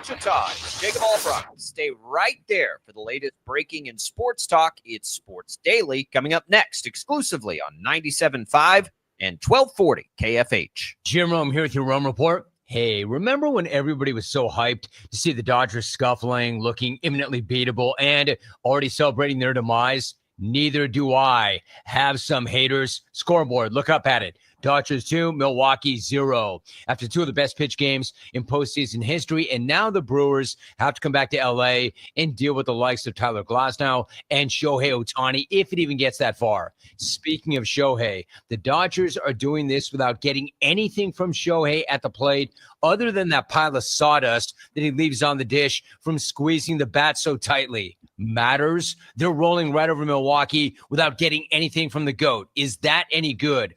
Wichita. It's Jacob Albrock. Stay right there for the latest breaking in sports talk. It's Sports Daily coming up next exclusively on 97.5 and 1240 KFH. Jim Rome here with your Rome Report. Hey, remember when everybody was so hyped to see the Dodgers scuffling, looking imminently beatable, and already celebrating their demise? Neither do I. Have some haters. Scoreboard, look up at it. Dodgers 2, Milwaukee 0. After two of the best pitch games in postseason history, and now the Brewers have to come back to L.A. and deal with the likes of Tyler Glasnow and Shohei Ohtani, if it even gets that far. Speaking of Shohei, the Dodgers are doing this without getting anything from Shohei at the plate other than that pile of sawdust that he leaves on the dish from squeezing the bat so tightly. Matters? They're rolling right over Milwaukee without getting anything from the GOAT. Is that any good?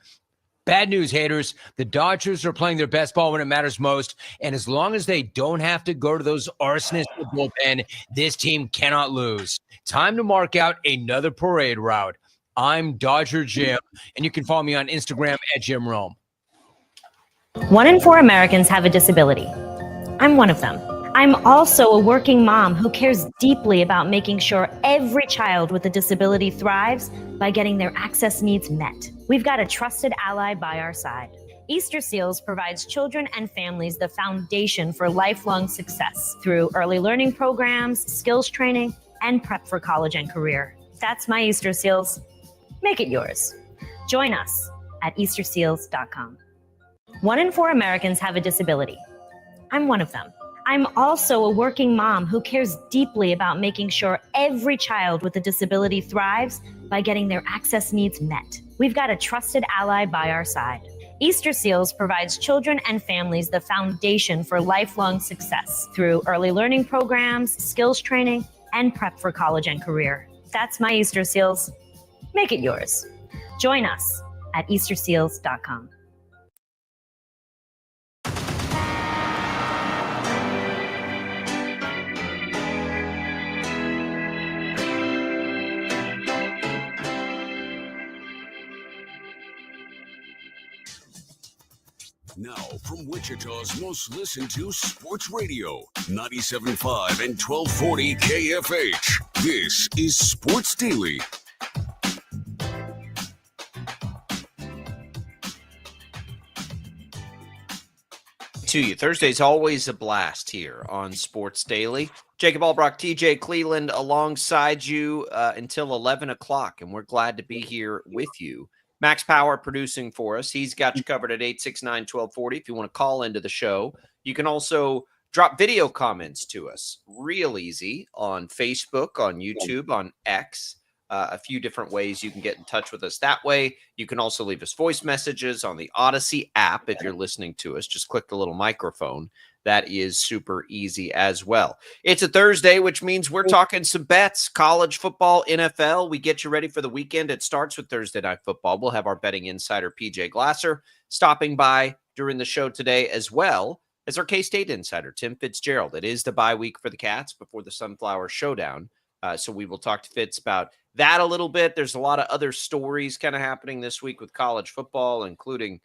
Bad news, haters. The Dodgers are playing their best ball when it matters most, and as long as they don't have to go to those arsonists in the bullpen, this team cannot lose. Time to mark out another parade route. I'm Dodger Jim, and you can follow me on Instagram at Jim Rome. 1 in 4 Americans have a disability. I'm one of them. I'm also a working mom who cares deeply about making sure every child with a disability thrives by getting their access needs met. We've got a trusted ally by our side. Easter Seals provides children and families the foundation for lifelong success through early learning programs, skills training, and prep for college and career. That's my Easter Seals. Make it yours. Join us at easterseals.com. 1 in 4 Americans have a disability. I'm one of them. I'm also a working mom who cares deeply about making sure every child with a disability thrives by getting their access needs met. We've got a trusted ally by our side. Easter Seals provides children and families the foundation for lifelong success through early learning programs, skills training, and prep for college and career. That's my Easter Seals. Make it yours. Join us at easterseals.com. Now, from Wichita's most listened to sports radio, 97.5 and 1240 KFH, this is Sports Daily. To you. Thursday's always a blast here on Sports Daily. Jacob Albrock, TJ Cleveland alongside you until 11 o'clock, and we're glad to be here with you. Max Power producing for us. He's got you covered at 869-1240 if you want to call into the show. You can also drop video comments to us. Real easy on Facebook, on YouTube, on X. A few different ways you can get in touch with us that way. You can also leave us voice messages on the Odyssey app if you're listening to us. Just click the little microphone. That is super easy as well. It's a Thursday, which means we're talking some bets, college football, NFL. We get you ready for the weekend. It starts with Thursday Night Football. We'll have our betting insider, PJ Glasser, stopping by during the show today, as well as our KState Insider, Tim Fitzgerald. It is the bye week for the Cats before the Sunflower Showdown. So we will talk to Fitz about that a little bit. There's a lot of other stories kind of happening this week with college football, including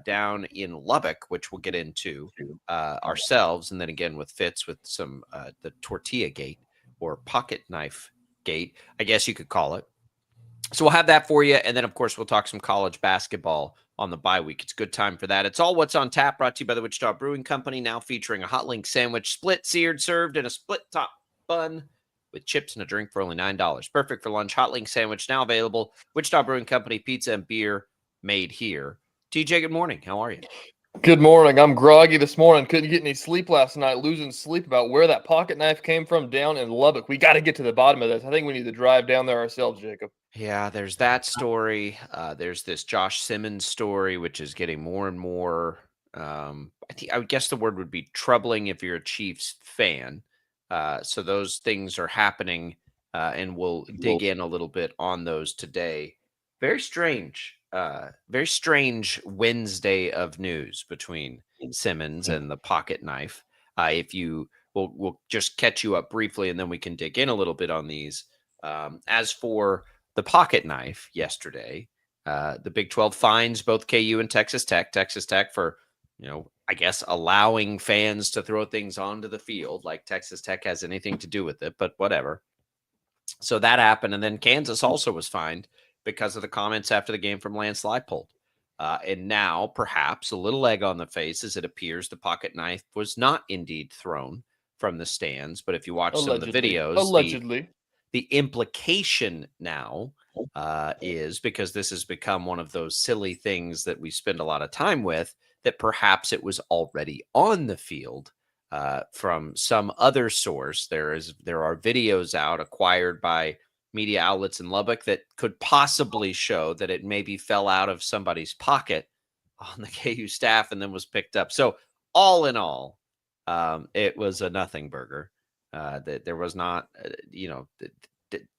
down in Lubbock, which we'll get into ourselves. And then again with Fitz with some the tortilla gate or pocket knife gate, I guess you could call it. So we'll have that for you. And then, of course, we'll talk some college basketball on the bye week. It's a good time for that. It's all What's on Tap, brought to you by the Wichita Brewing Company, now featuring a hot link sandwich, split, seared, served in a split top bun with chips and a drink for only $9. Perfect for lunch. Hot link sandwich now available. Wichita Brewing Company, pizza and beer made here. TJ, good morning. How are you? Good morning. I'm groggy this morning. Couldn't get any sleep last night, losing sleep about where that pocket knife came from down in Lubbock. We got to get to the bottom of this. I think we need to drive down there ourselves, Jacob. Yeah, there's that story. There's this Josh Simmons story, which is getting more and more, I would guess the word would be troubling if you're a Chiefs fan. So those things are happening, and we'll dig in a little bit on those today. Very strange Wednesday of news between Simmons and the pocket knife. We'll just catch you up briefly, and then we can dig in a little bit on these. As for the pocket knife yesterday, the Big 12 fines both KU and Texas Tech. Texas Tech for I guess allowing fans to throw things onto the field like Texas Tech has anything to do with it, but whatever. So that happened. And then Kansas also was fined because of the comments after the game from Lance Leipold. And now perhaps a little egg on the face as it appears the pocket knife was not indeed thrown from the stands. But if you watch some of the videos, the implication now is, because this has become one of those silly things that we spend a lot of time with, that perhaps it was already on the field from some other source. There are videos out acquired by media outlets in Lubbock that could possibly show that it maybe fell out of somebody's pocket on the KU staff and then was picked up. So all in all, it was a nothing burger. That there was not,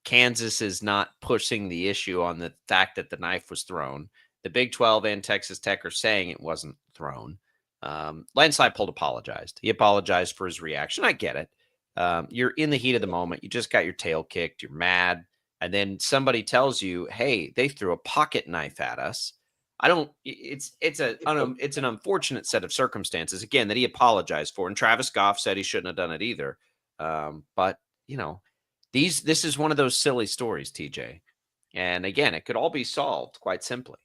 Kansas is not pushing the issue on the fact that the knife was thrown. The Big 12 and Texas Tech are saying it wasn't thrown. Lance Leipold apologized. He apologized for his reaction. I get it. You're in the heat of the moment. You just got your tail kicked. You're mad. And then somebody tells you, hey, they threw a pocket knife at us. It's an unfortunate set of circumstances, again, that he apologized for. And Travis Goff said he shouldn't have done it either. But this is one of those silly stories, TJ. And again, it could all be solved quite simply.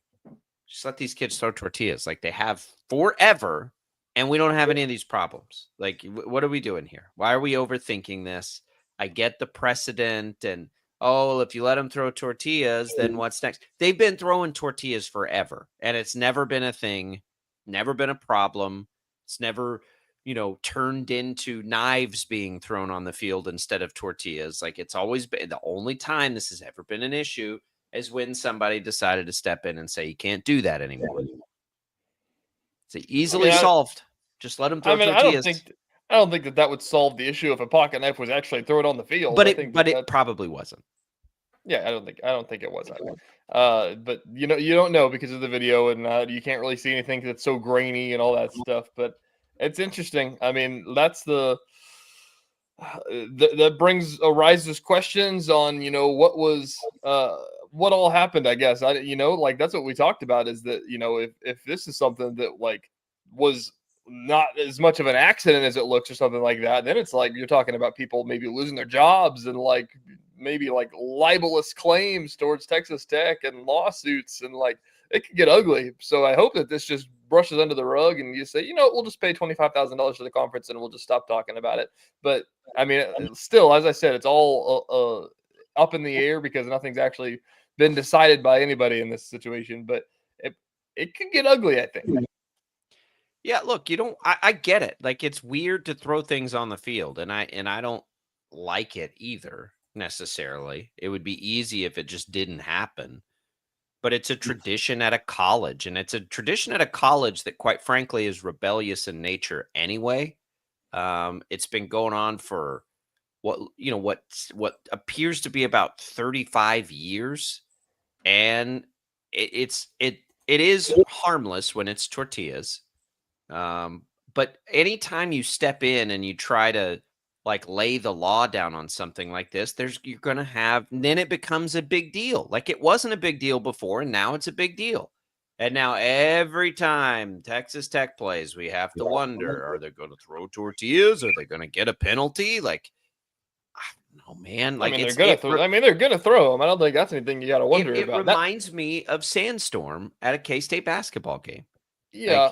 Just let these kids throw tortillas like they have forever, and we don't have any of these problems. Like, what are we doing here? Why are we overthinking this? I get the precedent and, if you let them throw tortillas, then what's next? They've been throwing tortillas forever, and it's never been a thing, never been a problem. It's never, turned into knives being thrown on the field instead of tortillas. Like, it's always been, the only time this has ever been an issue is when somebody decided to step in and say, you can't do that anymore. It's easily solved. Just let them throw tortillas. I don't think that would solve the issue if a pocket knife was actually thrown on the field. But it probably wasn't. Yeah, I don't think it was either. But you don't know because of the video, and you can't really see anything that's so grainy and all that stuff. But it's interesting. I mean, that's that arises questions on what all happened. I guess that's what we talked about, is that if this is something that was not as much of an accident as it looks or something like that, then it's like you're talking about people maybe losing their jobs and maybe libelous claims towards Texas Tech and lawsuits, and it could get ugly. So I hope that this just brushes under the rug and you say, we'll just pay $25,000 to the conference and we'll just stop talking about it. But I mean, still, as I said, it's all up in the air because nothing's actually been decided by anybody in this situation, but it could get ugly, I think. Yeah, look, I get it. Like, it's weird to throw things on the field, and I don't like it either necessarily. It would be easy if it just didn't happen. But it's a tradition at a college, and it's a tradition at a college that, quite frankly, is rebellious in nature anyway. It's been going on for what appears to be about 35 years, and it is harmless when it's tortillas. But anytime you step in and you try to lay the law down on something like this, you're going to have, then it becomes a big deal. Like, it wasn't a big deal before, and now it's a big deal. And now every time Texas Tech plays, we have to wonder, are they going to throw tortillas? Are they going to get a penalty? I don't know, man. They're going to throw them. I don't think that's anything you got to wonder about. It reminds me of Sandstorm at a K-State basketball game. Yeah,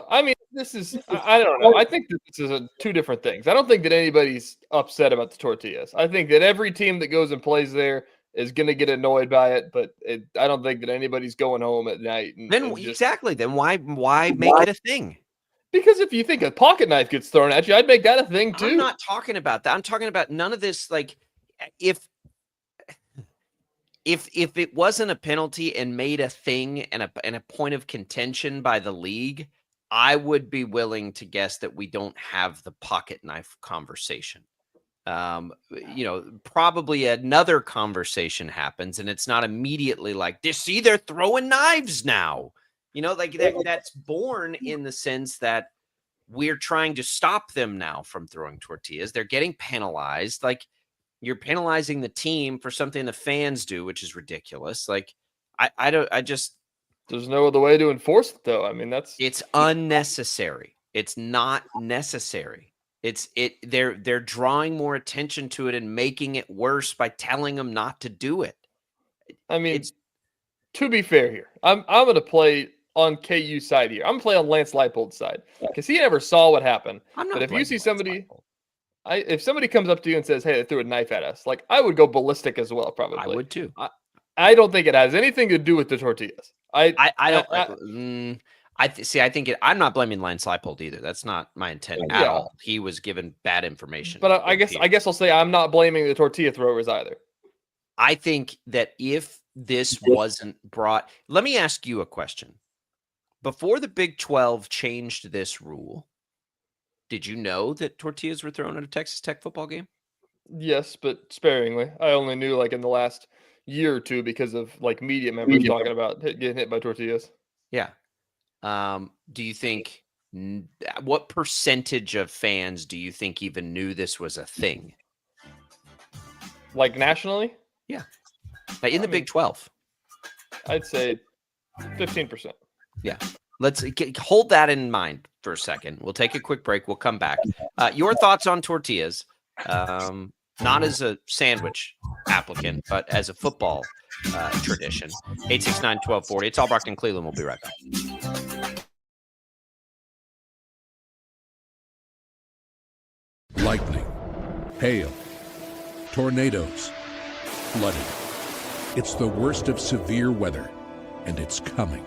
this is, I don't know. I think that this is two different things. I don't think that anybody's upset about the tortillas. I think that every team that goes and plays there is going to get annoyed by it, but I don't think that anybody's going home at night. Exactly. Then why make it a thing? Because if you think a pocket knife gets thrown at you, I'd make that a thing too. I'm not talking about that. I'm talking about none of this. If it wasn't a penalty and made a thing and a point of contention by the league, I would be willing to guess that we don't have the pocket knife conversation. Probably another conversation happens and it's not immediately like this. See, they're throwing knives now. That's born in the sense that we're trying to stop them now from throwing tortillas. They're getting penalized. You're penalizing the team for something the fans do, which is ridiculous. There's no other way to enforce it, though. It's unnecessary. It's not necessary. They're drawing more attention to it and making it worse by telling them not to do it. I mean, to be fair here, I'm going to play on KU side here. I'm going to play on Lance Leipold's side because he never saw what happened. But if you see somebody, if somebody comes up to you and says, "Hey, they threw a knife at us," like I would go ballistic as well. Probably, I would too. I don't think it has anything to do with the tortillas. I think I'm not blaming Lance Leipold either. That's not my intent at all. He was given bad information. But I guess I'll say I'm not blaming the tortilla throwers either. I think that if this wasn't brought, let me ask you a question. Before the Big 12 changed this rule, did you know that tortillas were thrown at a Texas Tech football game? Yes, but sparingly. I only knew like in the last year or two because of like media members talking about getting hit by tortillas. Yeah. Do you think what percentage of fans do you think even knew this was a thing? Like nationally? Yeah. In the Big 12. I'd say 15%. Yeah. Let's hold that in mind for a second. We'll take a quick break. We'll come back. Your thoughts on tortillas, not as a sandwich applicant, but as a football tradition. 869-1240. It's All Brockton Cleveland. We'll be right back. Lightning, hail, tornadoes, flooding. It's the worst of severe weather, and it's coming.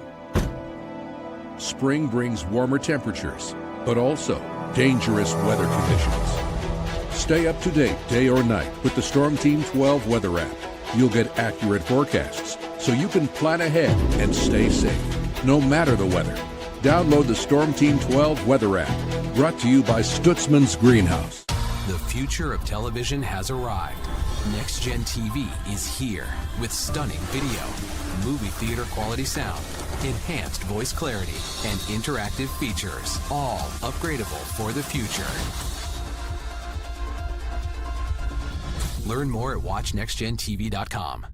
Spring brings warmer temperatures, but also dangerous weather conditions. Stay up to date day or night with the Storm Team 12 weather app. You'll get accurate forecasts, so you can plan ahead and stay safe, no matter the weather. Download the Storm Team 12 weather app, brought to you by Stutzman's Greenhouse. The future of television has arrived. Next Gen TV is here with stunning video, movie theater quality sound, enhanced voice clarity, and interactive features, all upgradable for the future. Learn more at watchnextgentv.com.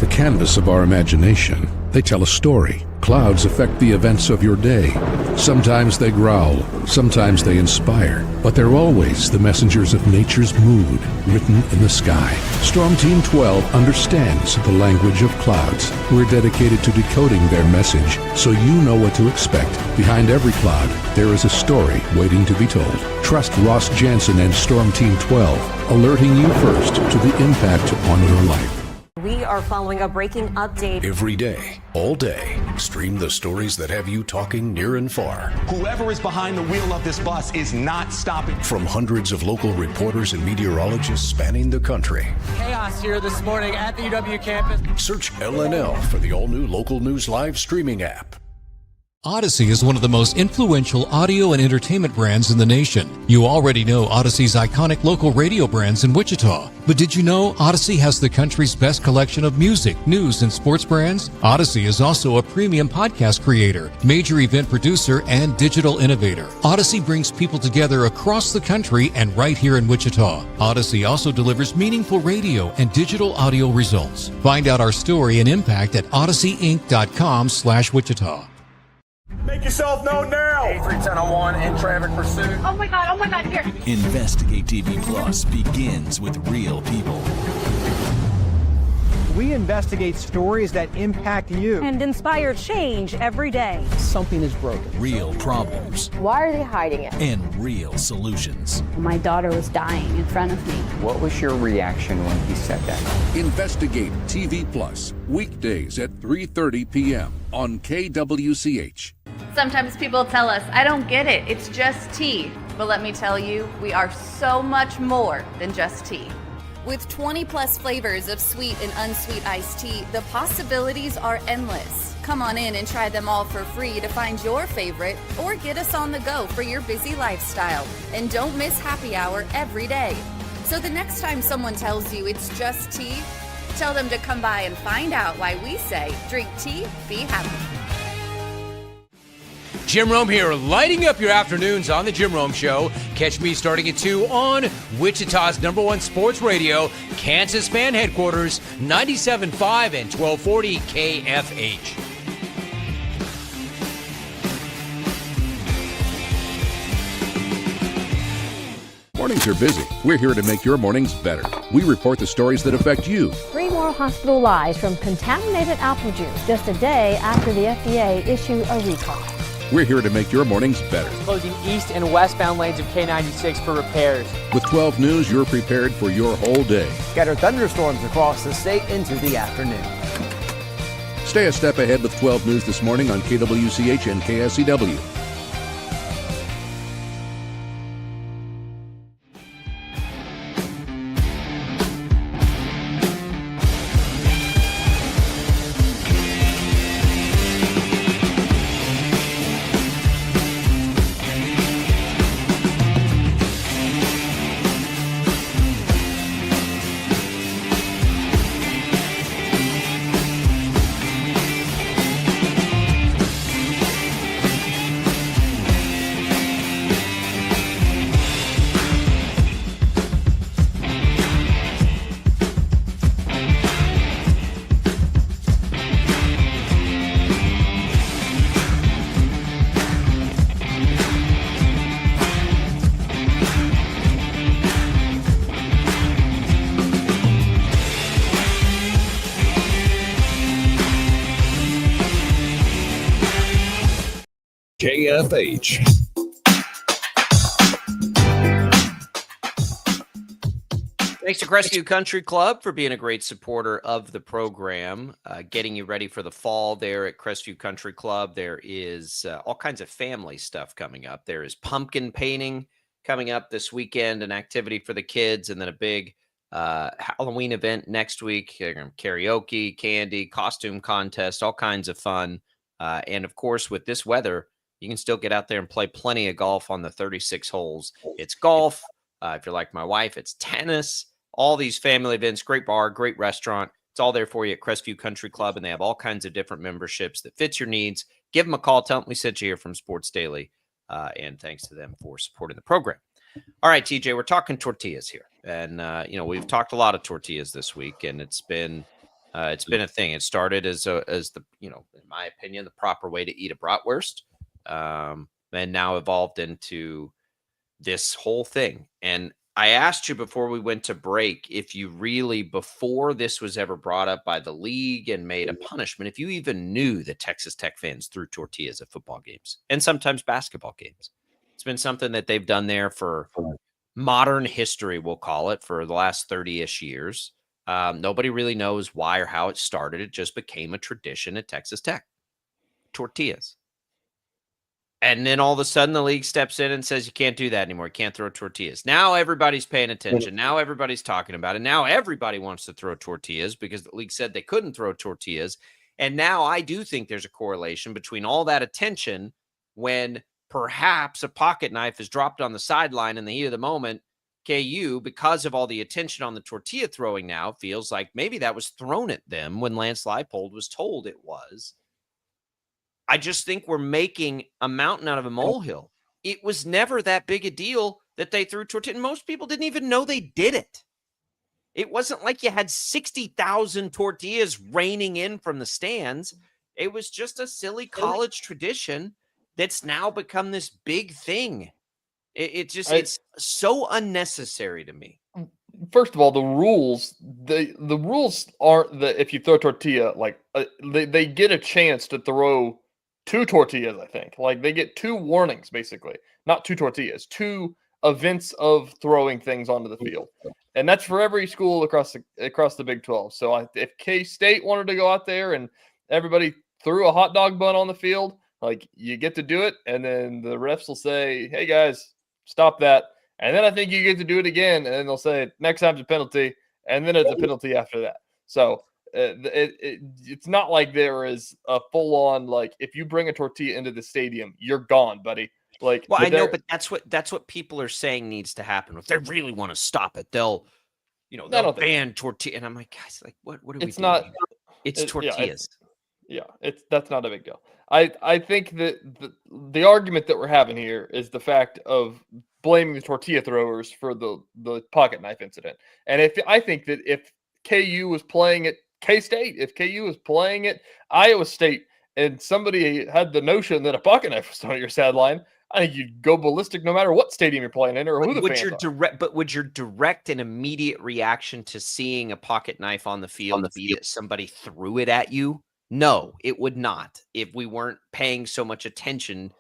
The canvas of our imagination. They tell a story. Clouds affect the events of your day. Sometimes they growl, sometimes they inspire, but they're always the messengers of nature's mood written in the sky. Storm Team 12 understands the language of clouds. We're dedicated to decoding their message so you know what to expect. Behind every cloud, there is a story waiting to be told. Trust Ross Jansen and Storm Team 12, alerting you first to the impact on your life. We are following a breaking update. Every day, all day, stream the stories that have you talking near and far. Whoever is behind the wheel of this bus is not stopping. From hundreds of local reporters and meteorologists spanning the country. Chaos here this morning at the UW campus. Search LNL for the all-new Local News Live streaming app. Odyssey is one of the most influential audio and entertainment brands in the nation. You already know Odyssey's iconic local radio brands in Wichita. But did you know Odyssey has the country's best collection of music, news, and sports brands? Odyssey is also a premium podcast creator, major event producer, and digital innovator. Odyssey brings people together across the country and right here in Wichita. Odyssey also delivers meaningful radio and digital audio results. Find out our story and impact at odysseyinc.com/Wichita. Make yourself known now. 310-01 in traffic pursuit. Oh my God, here. Investigate TV Plus begins with real people. We investigate stories that impact you And inspire change every day. Something is broken. Real problems. Why are they hiding it? And real solutions. My daughter was dying in front of me. What was your reaction when he said that? Investigate TV Plus, weekdays at 3:30 p.m. on KWCH. Sometimes people tell us, I don't get it, it's just tea. But let me tell you, we are so much more than just tea. With 20 plus flavors of sweet and unsweet iced tea, the possibilities are endless. Come on in and try them all for free to find your favorite or get us on the go for your busy lifestyle. And don't miss happy hour every day. So the next time someone tells you it's just tea, tell them to come by and find out why we say drink tea, be happy. Jim Rome here, lighting up your afternoons on The Jim Rome Show. Catch me starting at 2 on Wichita's #1 sports radio, Kansas fan headquarters, 97.5 and 1240 KFH. Mornings are busy. We're here to make your mornings better. We report the stories that affect you. 3 more hospital lies from contaminated apple juice just a day after the FDA issued a recall. We're here to make your mornings better. Closing east and westbound lanes of K96 for repairs. With 12 News, you're prepared for your whole day. Scattered thunderstorms across the state into the afternoon. Stay a step ahead with 12 News this morning on KWCH and KSEW. KFH. Thanks to Crestview Country Club for being a great supporter of the program, getting you ready for the fall there at Crestview Country Club. There is all kinds of family stuff coming up. There is pumpkin painting coming up this weekend, an activity for the kids, and then a big Halloween event next week, karaoke, candy, costume contest, all kinds of fun. And of course, with this weather, you can still get out there and play plenty of golf on the 36 holes. It's golf. If you're like my wife, it's tennis. All these family events, great bar, great restaurant. It's all there for you at Crestview Country Club, and they have all kinds of different memberships that fits your needs. Give them a call. Tell them we sent you here from Sports Daily, and thanks to them for supporting the program. All right, TJ, we're talking tortillas here, and we've talked a lot of tortillas this week, and it's been a thing. It started as the in my opinion, the proper way to eat a bratwurst. And now evolved into this whole thing. And I asked you before we went to break if you really, before this was ever brought up by the league and made a punishment, if you even knew that Texas Tech fans threw tortillas at football games and sometimes basketball games. It's been something that they've done there for modern history, we'll call it, for the last 30-ish years. Nobody really knows why or how it started. It just became a tradition at Texas Tech. Tortillas. And then all of a sudden the league steps in and says, you can't do that anymore. You can't throw tortillas. Now everybody's paying attention. Now everybody's talking about it. Now everybody wants to throw tortillas because the league said they couldn't throw tortillas. And now I do think there's a correlation between all that attention when perhaps a pocket knife is dropped on the sideline in the heat of the moment. KU, because of all the attention on the tortilla throwing now, feels like maybe that was thrown at them when Lance Leipold was told it was. I just think we're making a mountain out of a molehill. It was never that big a deal that they threw tortillas. Most people didn't even know they did it. It wasn't like you had 60,000 tortillas raining in from the stands. It was just a silly college tradition that's now become this big thing. It's so unnecessary to me. First of all, the rules aren't that if you throw a tortilla, they get a chance to throw 2 tortillas, I think. Like, they get 2 warnings, basically. Not 2 tortillas, 2 events of throwing things onto the field. And that's for every school across the Big 12. So if K-State wanted to go out there and everybody threw a hot dog bun on the field, you get to do it, and then the refs will say, hey, guys, stop that. And then I think you get to do it again, and then they'll say, next time's a penalty, and then it's a penalty after that. So it's not like there is a full on, like, if you bring a tortilla into the stadium, you're gone, buddy. Like, well, I know, but that's what people are saying needs to happen. If they really want to stop it, they'll ban tortilla. And I'm like, guys, like, what are we doing? Not. It's tortillas. That's not a big deal. I think that the argument that we're having here is the fact of blaming the tortilla throwers for the pocket knife incident. And I think that if KU was playing at KState, if KU was playing at Iowa State, and somebody had the notion that a pocket knife was thrown at your sideline, I think you'd go ballistic no matter what stadium you're playing in or who the fans are. But would your direct and immediate reaction to seeing a pocket knife on the field be that somebody threw it at you? No, it would not, if we weren't paying so much attention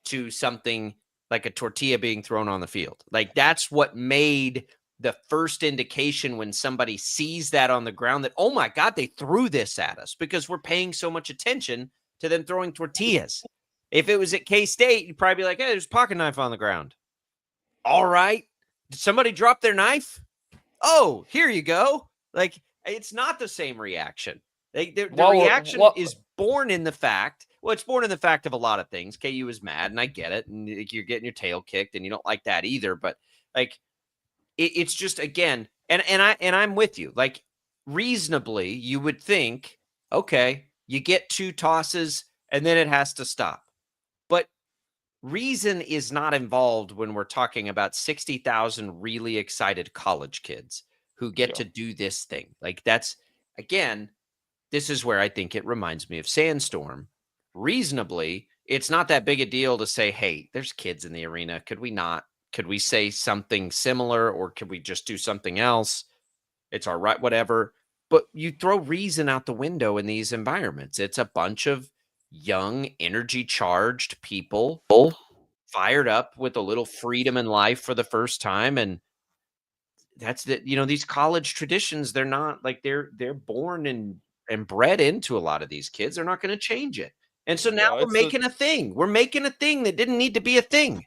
to something like a tortilla being thrown on the field. Like, that's what made the first indication when somebody sees that on the ground that, oh my God, they threw this at us, because we're paying so much attention to them throwing tortillas. If it was at K-State, you'd probably be like, hey, there's a pocket knife on the ground. All right. Did somebody drop their knife? Oh, here you go. Like, it's not the same reaction. The reaction is born in the fact, it's born in the fact of a lot of things. KU is mad, and I get it. And you're getting your tail kicked, and you don't like that either. But, like, it's just, again, and I'm with you. Like, reasonably, you would think, okay, you get 2 tosses, and then it has to stop. But reason is not involved when we're talking about 60,000 really excited college kids who get to do this thing. Like, that's, again, this is where I think it reminds me of Sandstorm. Reasonably, it's not that big a deal to say, hey, there's kids in the arena. Could we say something similar, or could we just do something else? It's all right, whatever. But you throw reason out the window in these environments. It's a bunch of young, energy-charged people fired up with a little freedom in life for the first time. And that's these college traditions, they're not like they're born and bred into a lot of these kids. They're not going to change it. And so now we're making a thing. We're making a thing that didn't need to be a thing.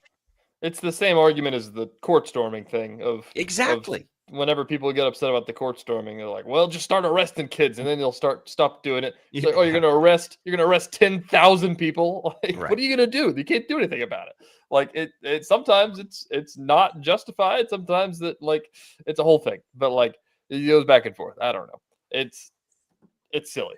It's the same argument as the court storming thing of exactly. Whenever people get upset about the court storming, they're like, well, just start arresting kids, and then they'll stop doing it. It's like, oh, you're going to arrest 10,000 people. Like, right. What are you going to do? You can't do anything about it. Like, it sometimes it's not justified. Sometimes that, like, it's a whole thing, but, like, it goes back and forth. I don't know. It's silly.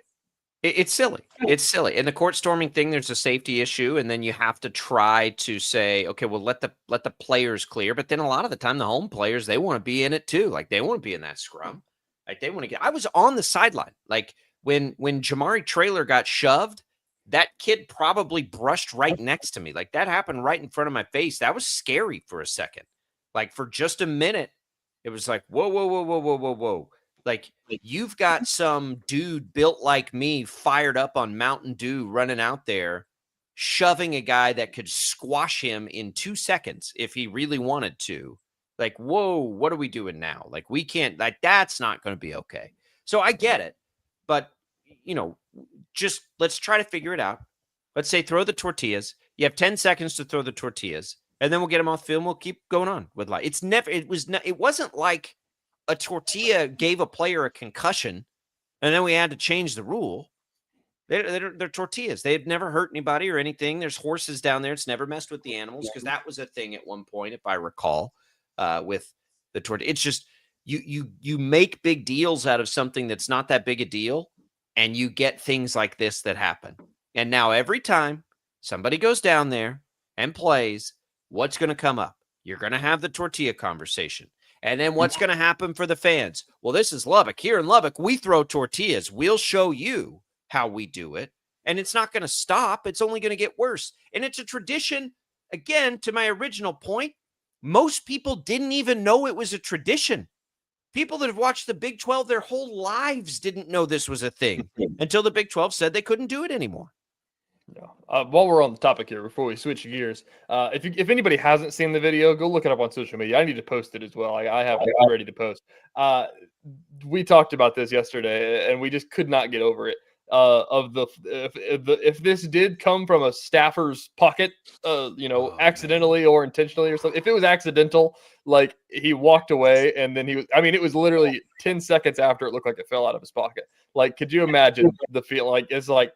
It's silly. It's silly. In the court storming thing, there's a safety issue, and then you have to try to say, okay, well, let the players clear. But then a lot of the time, the home players, they want to be in it too. Like, they want to be in that scrum. Like, they want to get. I was on the sideline. Like, when Jamari Traylor got shoved, that kid probably brushed right next to me. Like, that happened right in front of my face. That was scary for a second. Like, for just a minute, it was like, whoa, whoa, whoa, whoa, whoa, whoa, whoa. Like, you've got some dude built like me, fired up on Mountain Dew, running out there, shoving a guy that could squash him in 2 seconds if he really wanted to. Like, whoa, what are we doing now? Like, we can't, like, that's not going to be okay. So I get it. But, just let's try to figure it out. Let's say throw the tortillas. You have 10 seconds to throw the tortillas, and then we'll get them off film. We'll keep going on with life. It wasn't like a tortilla gave a player a concussion, and then we had to change the rule. They're tortillas. They've never hurt anybody or anything. There's horses down there. It's never messed with the animals, because that was a thing at one point, if I recall, with the tortilla. It's just you make big deals out of something that's not that big a deal, and you get things like this that happen. And now every time somebody goes down there and plays, what's going to come up? You're going to have the tortilla conversation. And then what's going to happen for the fans? Well, this is Lubbock. Here in Lubbock, we throw tortillas. We'll show you how we do it. And it's not going to stop. It's only going to get worse. And it's a tradition. Again, to my original point, most people didn't even know it was a tradition. People that have watched the Big 12 their whole lives didn't know this was a thing until the Big 12 said they couldn't do it anymore. Yeah. While we're on the topic here, before we switch gears, if anybody hasn't seen the video, go look it up on social media. I need to post it as well. I have it ready to post. We talked about this yesterday, and we just could not get over it. of if this did come from a staffer's pocket, accidentally or intentionally or something. If it was accidental, like he walked away and then it was literally 10 seconds after it looked like it fell out of his pocket. Like, could you imagine the feel? Like, it's like,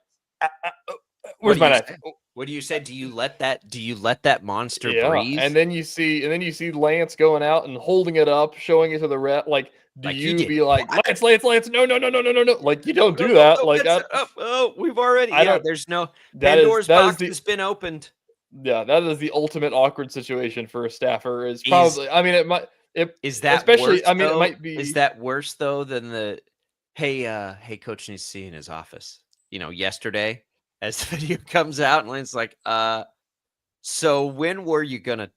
where's my knife? What do you say? Do you let that monster breathe? And then you see Lance going out and holding it up, showing it to the ref. Like, do you be like, Lance, no, like, you don't do that. Like, we've already. There's no Pandora's box has been opened. Yeah, that is the ultimate awkward situation for a staffer. Is probably. It might. Is that especially? Worse, it might be. Is that worse though than the hey, coach needs to see in his office? Yesterday, as the video comes out, and Lane's like, so when were you gonna?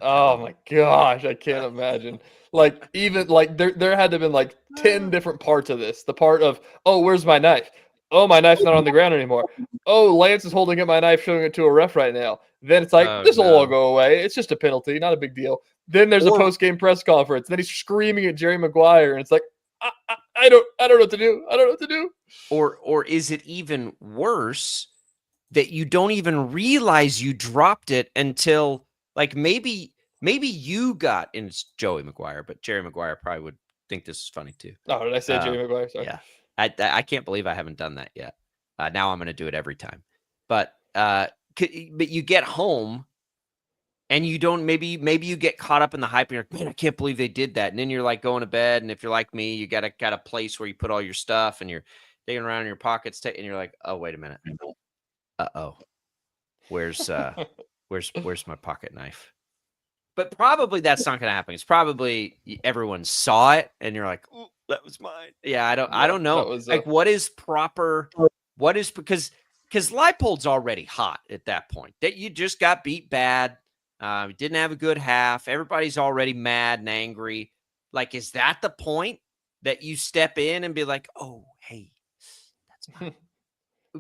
Oh my gosh, I can't imagine. Like, even like there had to have been like 10 different parts of this. The part of, oh, where's my knife? Oh, my knife's not on the ground anymore. Oh, Lance is holding up my knife, showing it to a ref right now. Then it's like, this will all go away. It's just a penalty, not a big deal. Then there's a post-game press conference. Then he's screaming at Jerry Maguire, and it's like, I don't know what to do. I don't know what to do. Or is it even worse that you don't even realize you dropped it until, like, maybe you got, and it's Joey Maguire, but Jerry Maguire probably would think this is funny too. Oh, did I say Jerry Maguire? Sorry. Yeah. I can't believe I haven't done that yet. Now I'm going to do it every time. But you get home and you don't, maybe you get caught up in the hype and you're like, man, I can't believe they did that. And then you're like going to bed. And if you're like me, you got a place where you put all your stuff and you're digging around in your pockets and you're like, oh, wait a minute. Uh-oh. Where's my pocket knife? But probably that's not going to happen. It's probably everyone saw it and you're like, oh, that was mine. Yeah, I don't know. What is proper? What is, because Leipold's already hot at that point. That you just got beat bad. Didn't have a good half. Everybody's already mad and angry. Like, is that the point that you step in and be like, oh, hey, that's mine?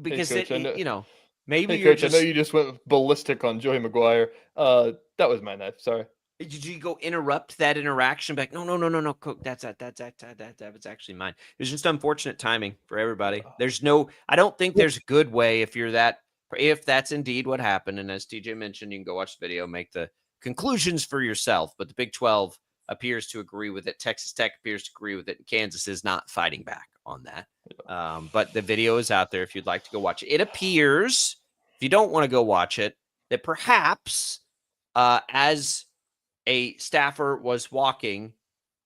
Because hey, Coach, maybe hey, you're Coach, I know you just went ballistic on Joey Maguire. That was my knife. Sorry. Did you go interrupt that interaction? Like, no, Coach, that was actually mine. It was just unfortunate timing for everybody. I don't think there's a good way if that's indeed what happened. And as TJ mentioned, you can go watch the video, make the conclusions for yourself. But the Big 12 appears to agree with it. Texas Tech appears to agree with it. And Kansas is not fighting back on that. But the video is out there if you'd like to go watch it. It appears, if you don't want to go watch it, that perhaps as a staffer was walking,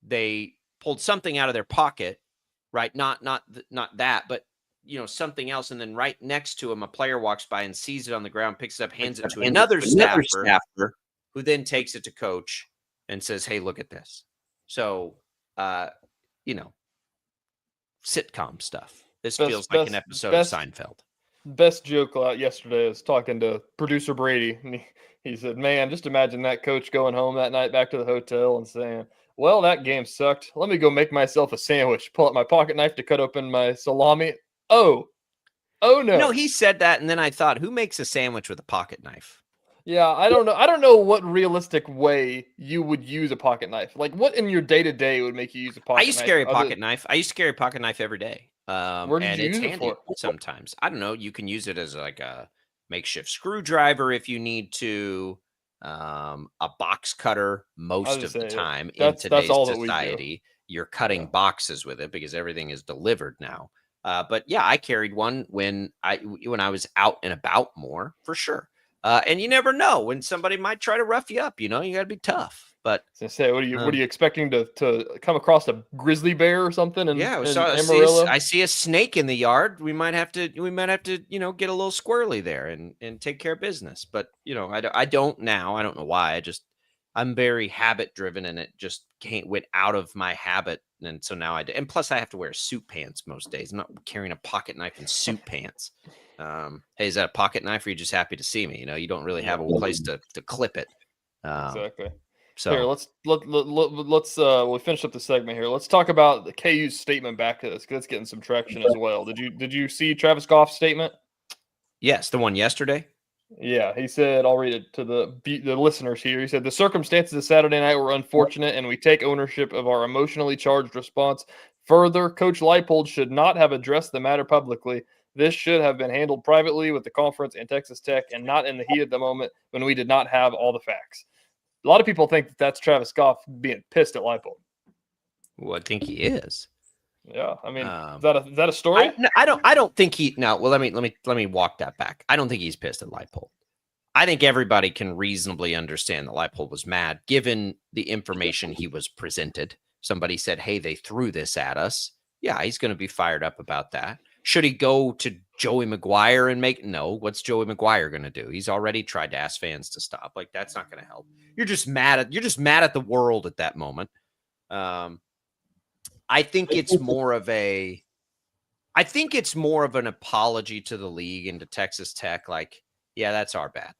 they pulled something out of their pocket, right? Not that, but something else. And then right next to him, a player walks by and sees it on the ground, picks it up, hands it to another staffer, who then takes it to coach and says, hey, look at this. So, sitcom stuff. This feels like an episode of Seinfeld. Best joke out yesterday. I was talking to producer Brady, and he said, man, just imagine that coach going home that night back to the hotel and saying, well, that game sucked. Let me go make myself a sandwich. Pull out my pocket knife to cut open my salami. Oh no. No, he said that, and then I thought, who makes a sandwich with a pocket knife? Yeah, I don't know. I don't know what realistic way you would use a pocket knife. Like, what in your day-to-day would make you use a pocket knife? I used to carry a pocket knife. I used to carry a pocket knife every day. Where did you use it for? Sometimes. I don't know. You can use it as like a makeshift screwdriver if you need to. A box cutter most of the time in today's society. You're cutting boxes with it because everything is delivered now. But yeah, I carried one when I was out and about more, for sure. And you never know when somebody might try to rough you up. You got to be tough. But I say, what are you expecting to come across a grizzly bear or something? I see a snake in the yard. We might have to get a little squirrely there and take care of business. But I don't now. I don't know why. I'm very habit driven, and it just went out of my habit. And so now and plus I have to wear suit pants most days. I'm not carrying a pocket knife in suit pants. Hey, is that a pocket knife, or are you just happy to see me? You don't really have a place to clip it. Exactly. So here, let's we'll finish up the segment here. Let's talk about the KU's statement back to this, because it's getting some traction as well. Did you see Travis Goff's statement? Yes, the one yesterday. Yeah, he said, I'll read it to the listeners here. He said, the circumstances of Saturday night were unfortunate, and we take ownership of our emotionally charged response Further, Coach Leipold should not have addressed the matter publicly. This should have been handled privately with the conference and Texas Tech and not in the heat of the moment when we did not have all the facts. A lot of people think that that's Travis Goff being pissed at Leipold. Well, I think he is. Yeah, I mean, is that a story? I don't think he. No, well, let me walk that back. I don't think he's pissed at Leipold. I think everybody can reasonably understand that Leipold was mad given the information he was presented. Somebody said, "Hey, they threw this at us." Yeah, he's going to be fired up about that. Should he go to Joey Maguire and make no? What's Joey Maguire going to do? He's already tried to ask fans to stop. Like, that's not going to help. You're just mad at the world at that moment. I think it's more of an apology to the league and to Texas Tech. Like, yeah, that's our bad.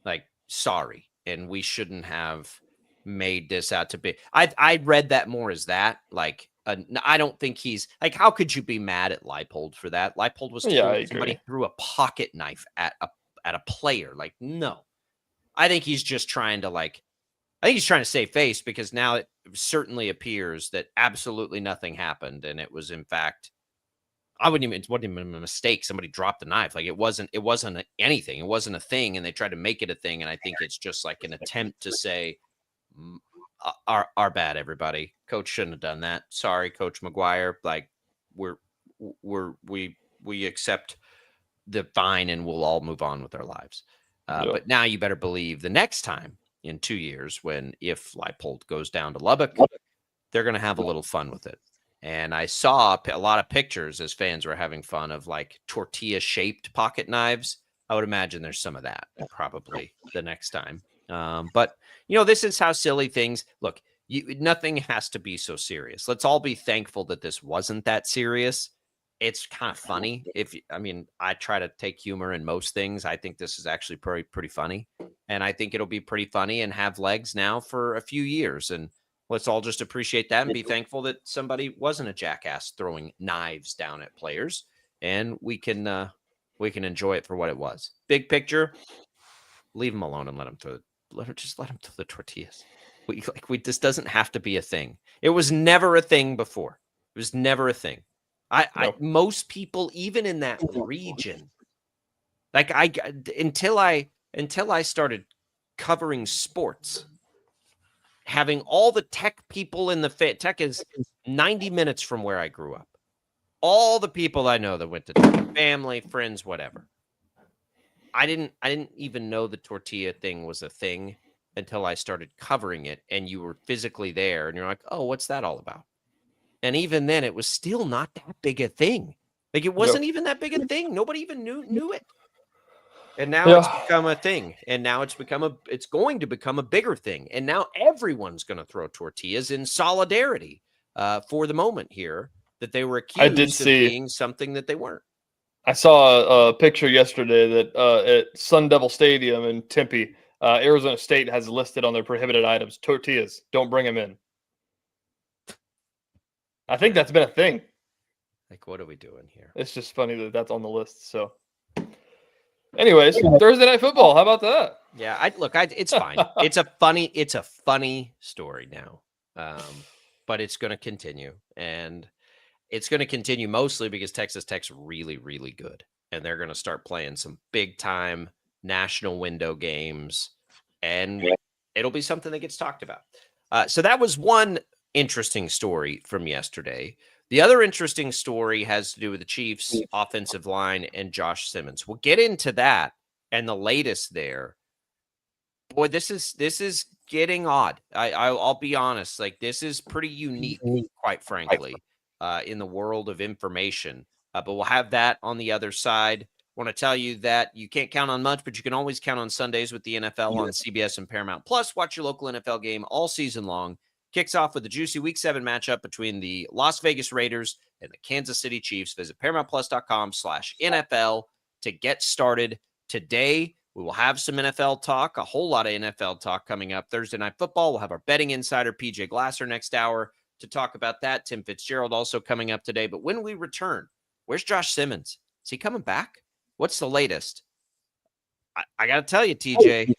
Like, sorry, and we shouldn't have made this out to be. I read that more as that. Like, I don't think he's like. How could you be mad at Leipold for that? Leipold was told somebody threw a pocket knife at a player. Like, no, I think he's just trying to I think he's trying to save face because now it certainly appears that absolutely nothing happened, and it was in fact. It wasn't even a mistake. Somebody dropped the knife. Like, it wasn't anything. It wasn't a thing, and they tried to make it a thing. And I think it's just like an attempt to say, our bad, everybody. Coach shouldn't have done that. Sorry, Coach Maguire. Like, we accept the fine, and we'll all move on with our lives. But now you better believe the next time in 2 years, if Leipold goes down to Lubbock, they're going to have a little fun with it. And I saw a lot of pictures as fans were having fun of like tortilla-shaped pocket knives. I would imagine there's some of that probably the next time. But, this is how silly things look. Nothing has to be so serious. Let's all be thankful that this wasn't that serious. It's kind of funny. I try to take humor in most things. I think this is actually pretty funny. And I think it'll be pretty funny and have legs now for a few years. And let's all just appreciate that and be thankful that somebody wasn't a jackass throwing knives down at players, and we can enjoy it for what it was. Big picture, leave them alone and let them throw the tortillas. This doesn't have to be a thing. It was never a thing before. It was never a thing. Most people, even in that region, until I started covering sports. Having all the Tech people in the Tech is 90 minutes from where I grew up. All the people I know that went to Tech, family, friends, whatever. I didn't even know the tortilla thing was a thing until I started covering it, and you were physically there, and you're like, "Oh, what's that all about?" And even then, it was still not that big a thing. Like, it wasn't even that big a thing. Nobody even knew it. And now it's become a thing. And now it's going to become a bigger thing. And now everyone's going to throw tortillas in solidarity for the moment here that they were accused of being something that they weren't. I saw a picture yesterday that at Sun Devil Stadium in Tempe, Arizona State has listed on their prohibited items, tortillas. Don't bring them in. I think that's been a thing. Like, what are we doing here? It's just funny that that's on the list. So. Anyways, Thursday Night Football. How about that? Yeah, it's fine. It's a funny story now, but it's going to continue, and it's going to continue mostly because Texas Tech's really, really good, and they're going to start playing some big time national window games, and it'll be something that gets talked about. So that was one interesting story from yesterday. The other interesting story has to do with the Chiefs' offensive line and Josh Simmons. We'll get into that and the latest there. Boy, this is getting odd. I'll be honest. Like, this is pretty unique, quite frankly, in the world of information. But we'll have that on the other side. I want to tell you that you can't count on much, but you can always count on Sundays with the NFL on CBS and Paramount. Plus, watch your local NFL game all season long. Kicks off with the juicy Week 7 matchup between the Las Vegas Raiders and the Kansas City Chiefs. Visit ParamountPlus.com/NFL to get started today. We will have some NFL talk, a whole lot of NFL talk coming up. Thursday Night Football. We'll have our betting insider, PJ Glasser, next hour to talk about that. Tim Fitzgerald also coming up today. But when we return, where's Josh Simmons? Is he coming back? What's the latest? I got to tell you, TJ,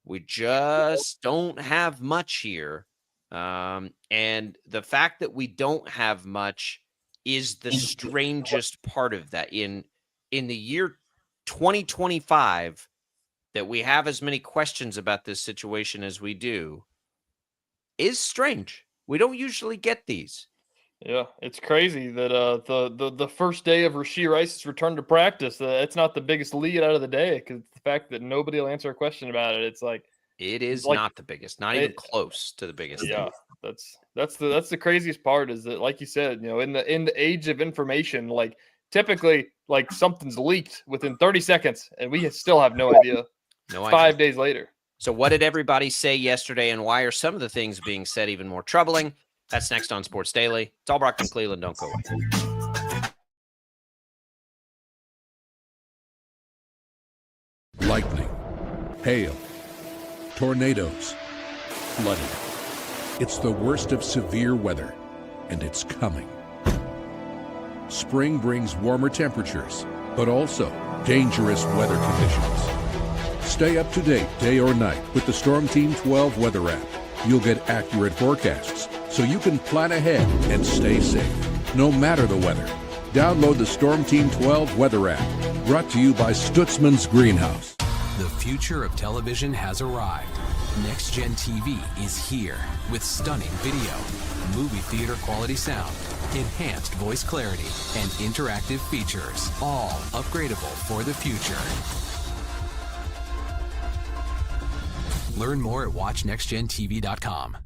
we just don't have much here And the fact that we don't have much is the strangest part of that. In the year 2025, that we have as many questions about this situation as we do is strange. We don't usually get these. Yeah, it's crazy that the first day of Rashee Rice's return to practice, it's not the biggest lead out of the day, because the fact that nobody will answer a question about it, it's like it is like, not the biggest, not even close to the biggest. Yeah, that's the craziest part, is that, like you said, in the age of information, like typically like something's leaked within 30 seconds, and we still have no idea. No idea. 5 days later. So what did everybody say yesterday, and why are some of the things being said even more troubling? That's next on Sports Daily. It's all Brockton, Cleveland. Don't go away. Lightning, hail, tornadoes, flooding. It's the worst of severe weather, and it's coming. Spring brings warmer temperatures, but also dangerous weather conditions. Stay up to date day or night with the Storm Team 12 weather app. You'll get accurate forecasts, so you can plan ahead and stay safe, no matter the weather. Download the Storm Team 12 weather app, brought to you by Stutzman's Greenhouse. The future of television has arrived. Next Gen TV is here with stunning video, movie theater quality sound, enhanced voice clarity, and interactive features, all upgradable for the future. Learn more at watchnextgentv.com.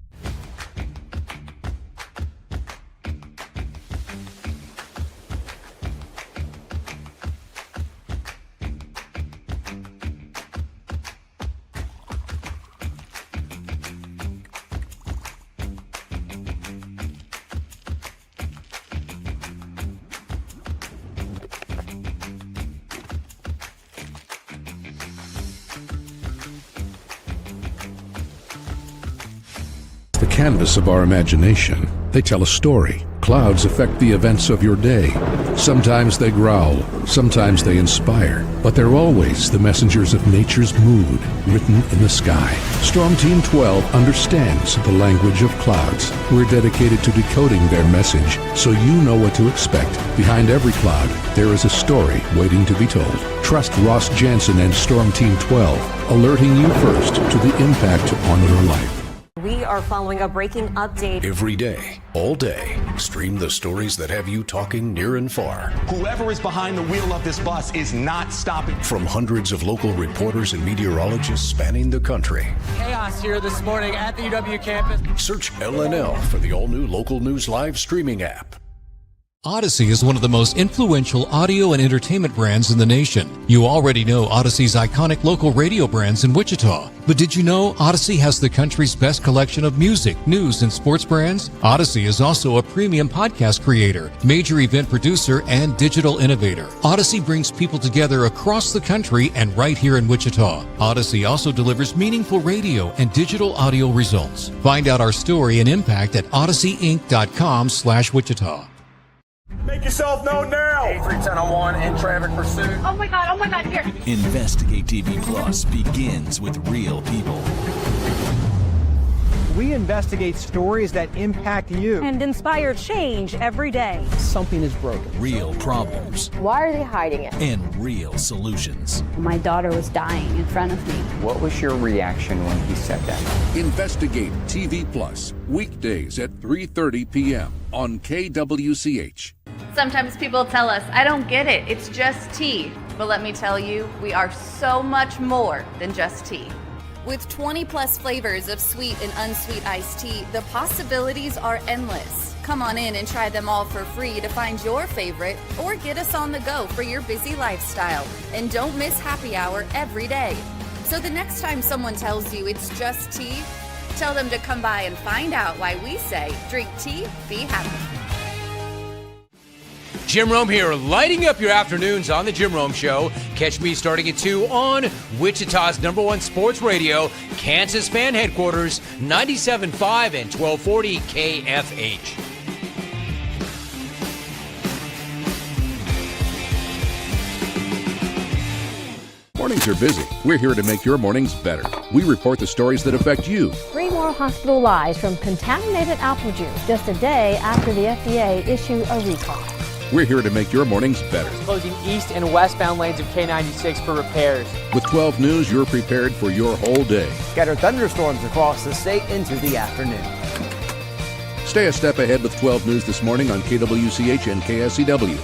The canvas of our imagination. They tell a story. Clouds affect the events of your day. Sometimes they growl, sometimes they inspire, but they're always the messengers of nature's mood, written in the sky. Storm Team 12 understands the language of clouds. We're dedicated to decoding their message, so you know what to expect. Behind every cloud, there is a story waiting to be told. Trust Ross Jansen and Storm Team 12, alerting you first to the impact on your life. We are following a breaking update. Every day, all day, stream the stories that have you talking near and far. Whoever is behind the wheel of this bus is not stopping. From hundreds of local reporters and meteorologists spanning the country. Chaos here this morning at the UW campus. Search LNL for the all-new Local News Live streaming app. Odyssey is one of the most influential audio and entertainment brands in the nation. You already know Odyssey's iconic local radio brands in Wichita. But did you know Odyssey has the country's best collection of music, news, and sports brands? Odyssey is also a premium podcast creator, major event producer, and digital innovator. Odyssey brings people together across the country and right here in Wichita. Odyssey also delivers meaningful radio and digital audio results. Find out our story and impact at odysseyinc.com/Wichita. Make yourself known now. 31001 in traffic pursuit. Oh my God, here. Investigate TV Plus begins with real people. We investigate stories that impact you. And inspire change every day. Something is broken. Real problems. Why are they hiding it? And real solutions. My daughter was dying in front of me. What was your reaction when he said that? Investigate TV Plus, weekdays at 3:30 p.m. on KWCH. Sometimes people tell us, I don't get it, it's just tea. But let me tell you, we are so much more than just tea. With 20 plus flavors of sweet and unsweet iced tea, the possibilities are endless. Come on in and try them all for free to find your favorite, or get us on the go for your busy lifestyle. And don't miss happy hour every day. So the next time someone tells you it's just tea, tell them to come by and find out why we say, drink tea, be happy. Jim Rome here, lighting up your afternoons on The Jim Rome Show. Catch me starting at 2 on Wichita's #1 sports radio, Kansas Fan Headquarters, 97.5 and 1240 KFH. Mornings are busy. We're here to make your mornings better. We report the stories that affect you. 3 more hospital lies from contaminated apple juice just a day after the FDA issued a recall. We're here to make your mornings better. Closing east and westbound lanes of K96 for repairs. With 12 News, you're prepared for your whole day. Scattered thunderstorms across the state into the afternoon. Stay a step ahead with 12 News this morning on KWCH and KSCW.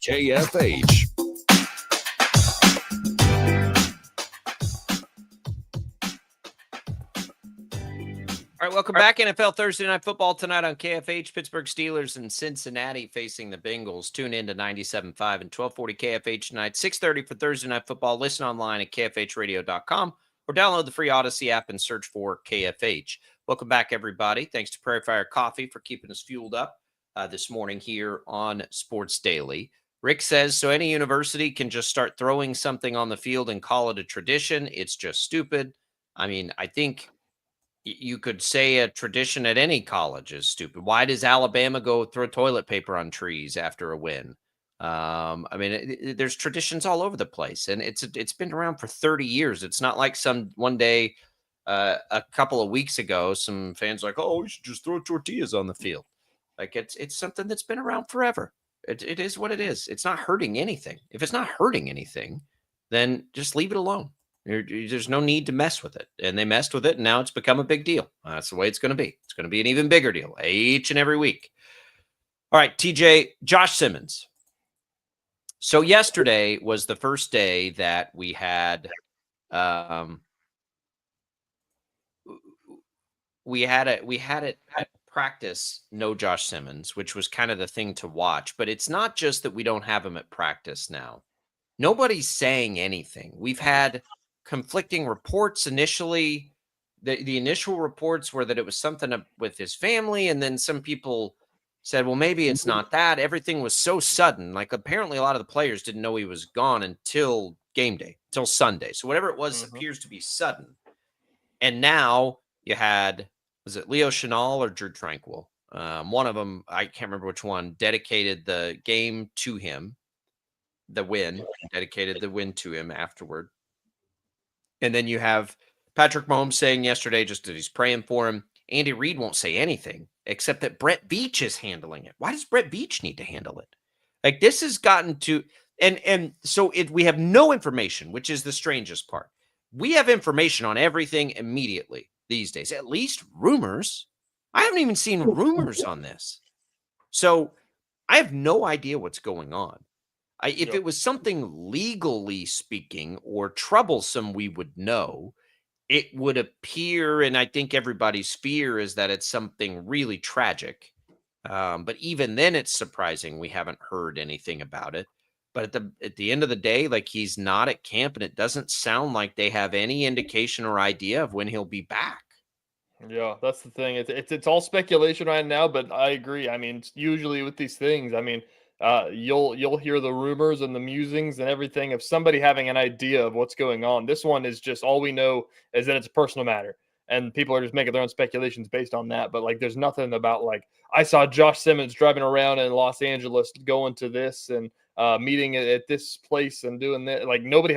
KFH. All right, welcome back. NFL Thursday Night Football tonight on KFH. Pittsburgh Steelers and Cincinnati facing the Bengals. Tune in to 97.5 and 1240 KFH tonight, 6:30 for Thursday Night Football. Listen online at kfhradio.com or download the free Odyssey app and search for KFH. Welcome back, everybody. Thanks to Prairie Fire Coffee for keeping us fueled up this morning here on Sports Daily. Rick says, so any university can just start throwing something on the field and call it a tradition. It's just stupid. I mean, I think you could say a tradition at any college is stupid. Why does Alabama go throw toilet paper on trees after a win? I mean, there's traditions all over the place, and it's been around for 30 years. It's not like one day, a couple of weeks ago, some fans like, oh, we should just throw tortillas on the field. Like it's something that's been around forever. It is what it is. It's not hurting anything. If it's not hurting anything, then just leave it alone. There's no need to mess with it. And they messed with it, and now it's become a big deal. That's the way it's going to be. It's going to be an even bigger deal each and every week. All right, TJ, Josh Simmons. So yesterday was the first day that we had at practice, no Josh Simmons, which was kind of the thing to watch. But it's not just that we don't have him at practice now. Nobody's saying anything. We've had conflicting reports initially. The initial reports were that it was something with his family, and then some people said, well, maybe it's not that. Everything was so sudden. Like, apparently a lot of the players didn't know he was gone until game day, until Sunday. So whatever it was appears to be sudden. And now you had, was it Leo Chenal or Drew Tranquil? One of them, I can't remember which one, dedicated the game to him. Dedicated the win to him afterward. And then you have Patrick Mahomes saying yesterday just that he's praying for him. Andy Reid won't say anything except that Brett Veach is handling it. Why does Brett Veach need to handle it? Like, this has gotten to, and so we have no information, which is the strangest part. We have information on everything immediately these days, at least rumors. I haven't even seen rumors on this. So I have no idea what's going on. If it was something legally speaking or troublesome, we would know. It would appear, and I think everybody's fear is that it's something really tragic. But even then, it's surprising we haven't heard anything about it. But at the end of the day, like, he's not at camp, and it doesn't sound like they have any indication or idea of when he'll be back. Yeah, that's the thing. It's all speculation right now, but I agree. I mean, usually with these things, I mean, you'll hear the rumors and the musings and everything of somebody having an idea of what's going on. This one is just, all we know is that it's a personal matter, and people are just making their own speculations based on that. But like, there's nothing about like, I saw Josh Simmons driving around in Los Angeles going to this and meeting at this place and doing that. Like, nobody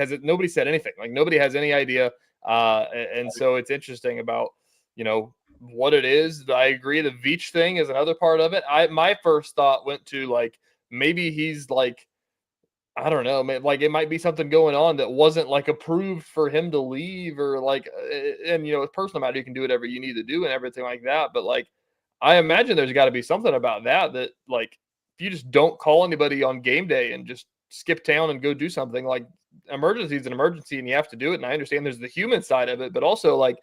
said anything. Like, nobody has any idea. And so it's interesting about, you know, what it is. I agree. The Veach thing is another part of it. My first thought went to like, maybe he's like, I don't know, like it might be something going on that wasn't like approved for him to leave, or like, and you know, it's personal matter. You can do whatever you need to do and everything like that. But like, I imagine there's got to be something about that like, if you just don't call anybody on game day and just skip town and go do something, like emergency is an emergency and you have to do it. And I understand there's the human side of it, but also like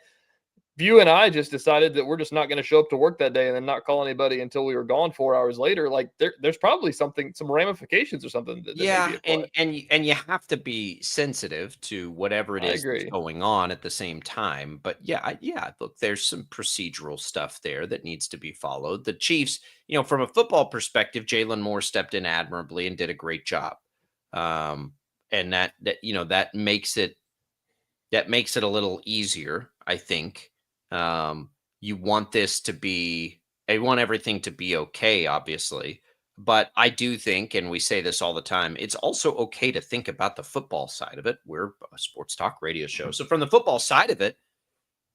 if you and I just decided that we're just not going to show up to work that day and then not call anybody until we were gone 4 hours later, like there's probably some ramifications or something. That yeah. And you have to be sensitive to whatever it is that's going on at the same time. But yeah, look, there's some procedural stuff there that needs to be followed. The Chiefs, from a football perspective, Jalen Moore stepped in admirably and did a great job. And that makes it a little easier, I think. You want everything to be okay, obviously, but I do think, and we say this all the time, it's also okay to think about the football side of it. We're a sports talk radio show. So from the football side of it,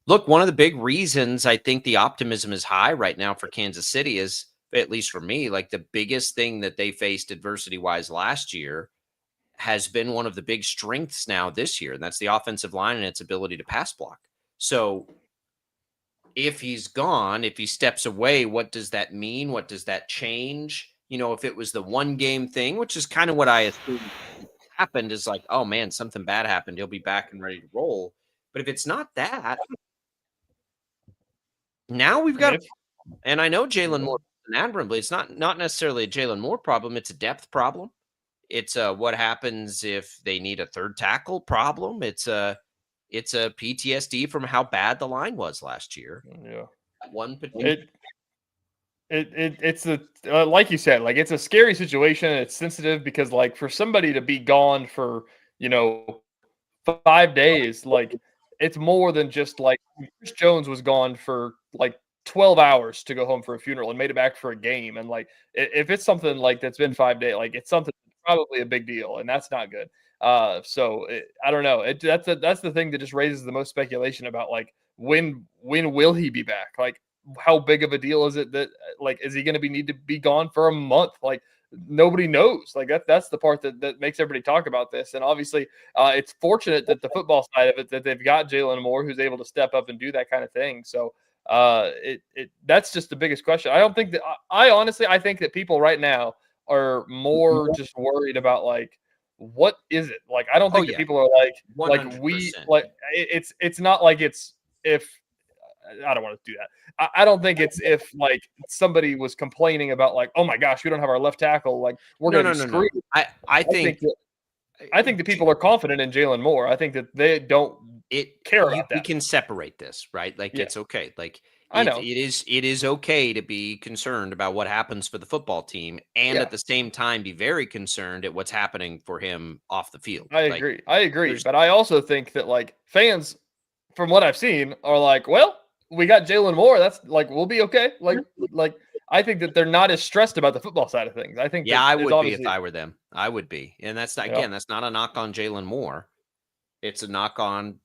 look, one of the big reasons I think the optimism is high right now for Kansas City is, at least for me, like the biggest thing that they faced adversity wise last year has been one of the big strengths now this year. And that's the offensive line and its ability to pass block. So if he's gone, if he steps away, what does that mean? What does that change? If it was the one game thing, which is kind of what I assumed happened, is like, oh man, something bad happened. He'll be back and ready to roll. But if it's not that, now we've got, and I know Jalen Moore admirably, it's not necessarily a Jalen Moore problem. It's a depth problem. It's what happens if they need a third tackle problem. It's a PTSD from how bad the line was last year. Yeah. One particular. It's like you said, like it's a scary situation. It's sensitive because like for somebody to be gone for, 5 days, like it's more than just like Chris Jones was gone for like 12 hours to go home for a funeral and made it back for a game. And like, if it's something like that's been 5 days, like it's something probably a big deal, and that's not good. I don't know. That's the thing that just raises the most speculation about like when will he be back? Like how big of a deal is it that like is he going to need to be gone for a month? Like nobody knows. Like that's the part that makes everybody talk about this. And obviously, it's fortunate that the football side of it that they've got Jalen Moore who's able to step up and do that kind of thing. So that's just the biggest question. I don't think that I think that people right now are more just worried about like what is it like. I don't think that people are like 100%. It's not like it's if I don't want to do that. I don't think it's if like somebody was complaining about like, oh my gosh, we don't have our left tackle, like we're going to be screwed. No. I think that people are confident in Jalen Moore. I think that they don't care about that. We can separate this, right? Like it's okay. Like I know it is okay to be concerned about what happens for the football team, and at the same time be very concerned at what's happening for him off the field. I agree. But I also think that like fans, from what I've seen, are like, well, we got Jalen Moore. That's like we'll be okay. Like I think that they're not as stressed about the football side of things. I think I would be if I were them. I would be, and that's not that's not a knock on Jalen Moore. It's a knock on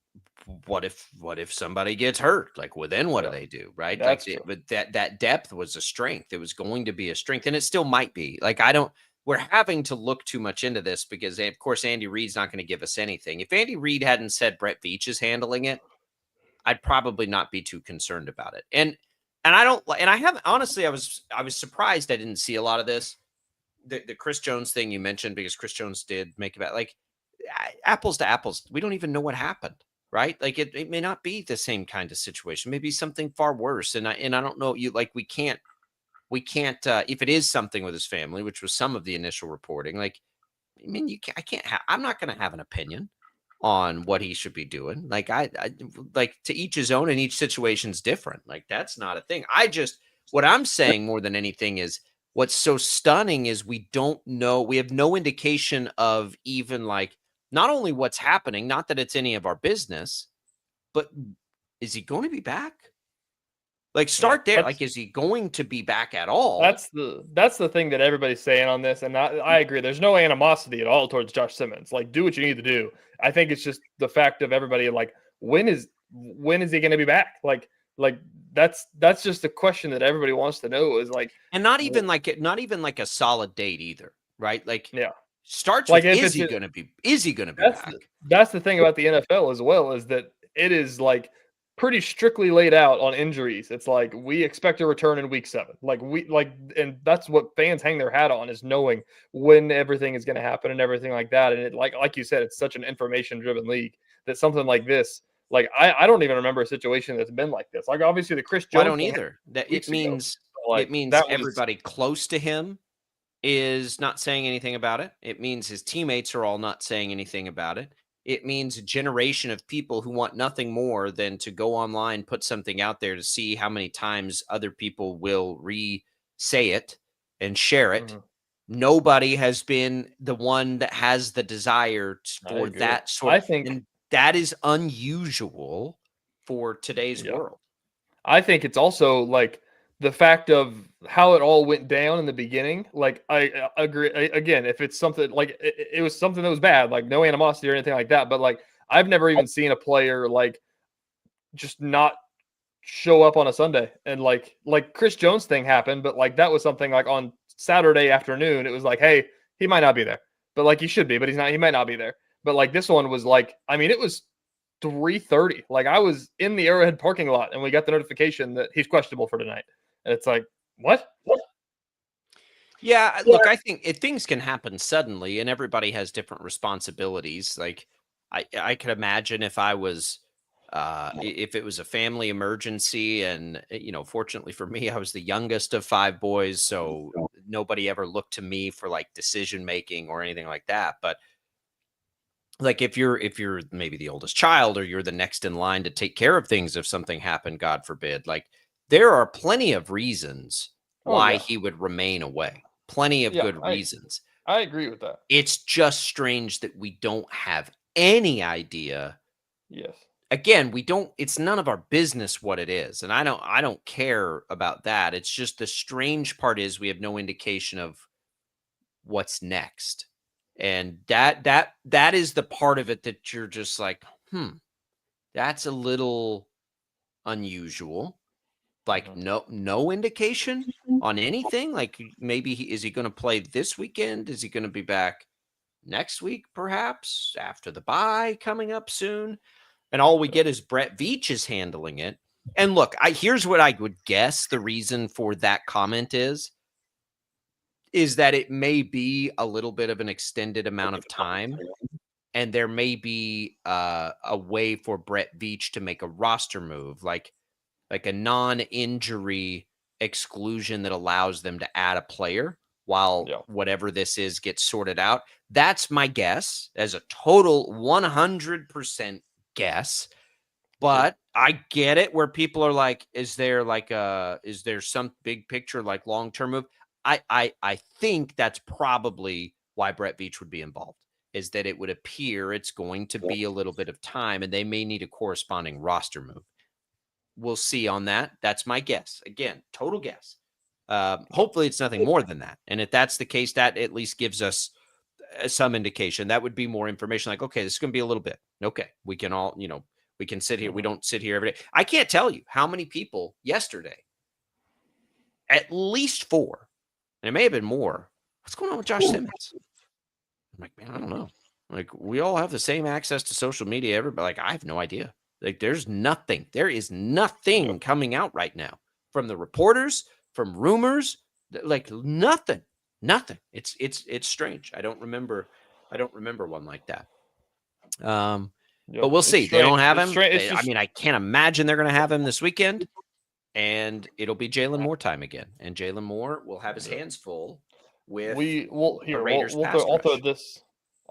what if somebody gets hurt? Like, well, then what do they do, right? That's but that depth was a strength. It was going to be a strength, and it still might be. Like, we're having to look too much into this because, of course, Andy Reid's not going to give us anything. If Andy Reid hadn't said Brett Veach is handling it, I'd probably not be too concerned about it. And I haven't honestly. I was surprised I didn't see a lot of this. The Chris Jones thing you mentioned, because Chris Jones did make it like apples to apples. We don't even know what happened. Right? Like it may not be the same kind of situation, maybe something far worse. And I don't know, we can't if it is something with his family, which was some of the initial reporting, like, I mean, I'm not going to have an opinion on what he should be doing. Like I like to each his own, and each situation's different. Like that's not a thing. What I'm saying more than anything is what's so stunning is we don't know. We have no indication of even like, not only what's happening, not that it's any of our business, but is he going to be back? Like start there. Like, is he going to be back at all? That's the thing that everybody's saying on this. And I agree. There's no animosity at all towards Josh Simmons. Like do what you need to do. I think it's just the fact of everybody like, when is he going to be back? Like that's just the question that everybody wants to know is like, and not even like a solid date either. Right. Like, starts like with, is he going to be back? That's the thing about the NFL as well, is that it is like pretty strictly laid out on injuries. It's like we expect a return in week 7. And that's what fans hang their hat on, is knowing when everything is going to happen and everything like that. And it, like you said, it's such an information driven league that something like this, like I don't even remember a situation that's been like this. Like obviously the Chris Jones. I don't either. That it means everybody close to him is not saying anything about it. It means his teammates are all not saying anything about it. It means a generation of people who want nothing more than to go online, put something out there to see how many times other people will re-say it and share it. Nobody has been the one that has the desire for that sort. I think, and that is unusual for today's world. I think it's also like the fact of how it all went down in the beginning. Like I agree. Again, if it's something like it was something that was bad, like no animosity or anything like that. But like I've never even seen a player like just not show up on a Sunday. And like Chris Jones thing happened, but like that was something like on Saturday afternoon. It was like, hey, he might not be there, but like he should be, but he's not. He might not be there. But like this one was like, I mean, it was 3:30. Like I was in the Arrowhead parking lot, and we got the notification that he's questionable for tonight. And it's like, what? Yeah, look, I think things can happen suddenly, and everybody has different responsibilities. Like, I could imagine if I was, if it was a family emergency, and fortunately for me, I was the youngest of 5 boys, so nobody ever looked to me for like decision making or anything like that. But like, if you're maybe the oldest child, or you're the next in line to take care of things if something happened, God forbid, like there are plenty of reasons why he would remain away. Plenty of good reasons. I agree with that. It's just strange that we don't have any idea. Yes. Again, it's none of our business what it is. And I don't care about that. It's just the strange part is we have no indication of what's next. And that is the part of it that you're just like, that's a little unusual. Like no indication on anything. Like maybe is he going to play this weekend? Is he going to be back next week, perhaps after the bye coming up soon? And all we get is Brett Veach is handling it. And look, here's what I would guess the reason for that comment is that it may be a little bit of an extended amount of time, and there may be a way for Brett Veach to make a roster move, like a non-injury exclusion that allows them to add a player while whatever this is gets sorted out. That's my guess, as a total 100% guess. But I get it where people are like, is there some big picture, like long-term move? I think that's probably why Brett Veach would be involved, is that it would appear it's going to be a little bit of time, and they may need a corresponding roster move. We'll see on that. That's my guess. Again, total guess. Hopefully it's nothing more than that. And if that's the case, that at least gives us some indication. That would be more information. Like, okay, this is going to be a little bit. Okay, we can all, we can sit here. We don't sit here every day. I can't tell you how many people yesterday, at least 4, and it may have been more. What's going on with Josh Simmons? I'm like, man, I don't know. Like, we all have the same access to social media. Everybody, like, I have no idea. Like, there is nothing coming out right now from the reporters, from rumors, like nothing. It's strange. I don't remember one like that. But we'll see. They don't have him. I mean, I can't imagine they're going to have him this weekend, and it'll be Jalen Moore time again. And Jalen Moore will have his hands full with Raiders pass rush.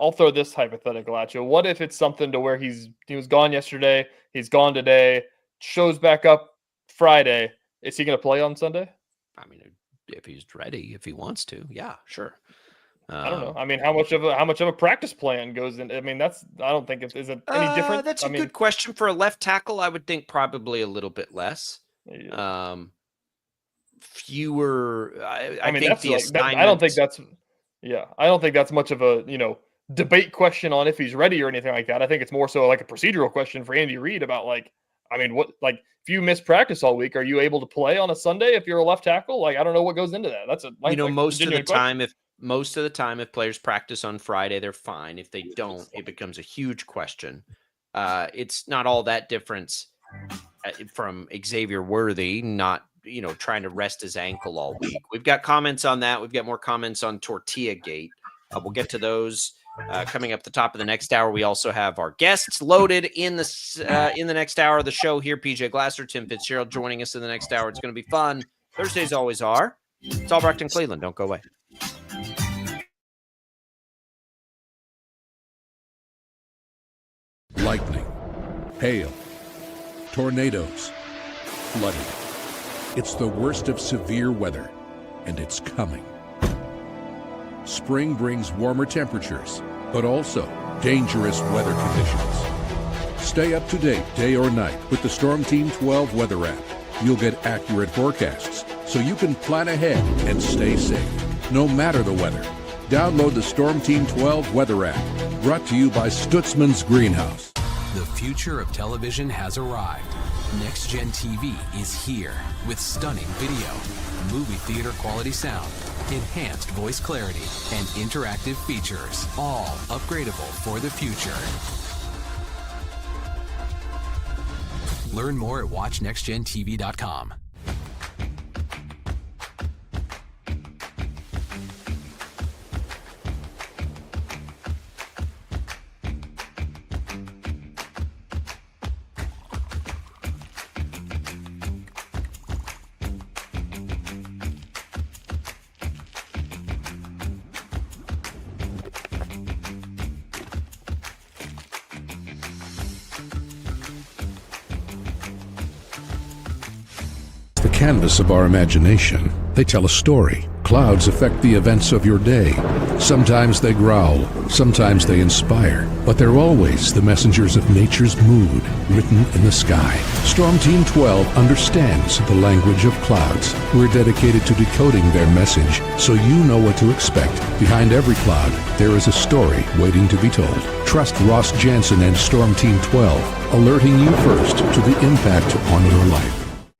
I'll throw this hypothetical at you. What if it's something to where he was gone yesterday, he's gone today, shows back up Friday? Is he going to play on Sunday? I mean, if he's ready, if he wants to, yeah, sure. I don't know. I mean, how much of a practice plan goes in? I mean, I don't think is it any different? That's a good question for a left tackle. I would think probably a little bit less. Yeah. Fewer. I mean, think the assignment. I don't think that's much of a debate question on if he's ready or anything like that. I think it's more so like a procedural question for Andy Reid about like, I mean, what, like, if you miss practice all week, are you able to play on a Sunday if you're a left tackle? Like, I don't know what goes into that. That's most of the time, if players practice on Friday, they're fine. If they don't, it becomes a huge question. It's not all that difference from Xavier Worthy, not, trying to rest his ankle all week. We've got comments on that. We've got more comments on Tortilla Gate. We'll get to those coming up the top of the next hour. We also have our guests loaded in the next hour of the show here. PJ Glasser, Tim Fitzgerald joining us in the next hour. It's going to be fun. Thursdays always are. It's Albrecht and Cleveland. Don't go away. Lightning, hail, tornadoes, flooding. It's the worst of severe weather, and it's coming. Spring brings warmer temperatures, but also dangerous weather conditions. Stay up to date day or night with the Storm Team 12 weather app. You'll get accurate forecasts, so you can plan ahead and stay safe, no matter the weather. Download the Storm Team 12 weather app, brought to you by Stutzman's Greenhouse. The future of television has arrived. Next Gen TV is here with stunning video, movie theater quality sound, enhanced voice clarity, and interactive features, all upgradable for the future. Learn more at watchnextgentv.com. Canvas of our imagination. They tell a story. Clouds affect the events of your day. Sometimes they growl, sometimes they inspire, but they're always the messengers of nature's mood written in the sky. Storm Team 12 understands the language of clouds. We're dedicated to decoding their message so you know what to expect. Behind every cloud, there is a story waiting to be told. Trust Ross Jansen and Storm Team 12, alerting you first to the impact on your life.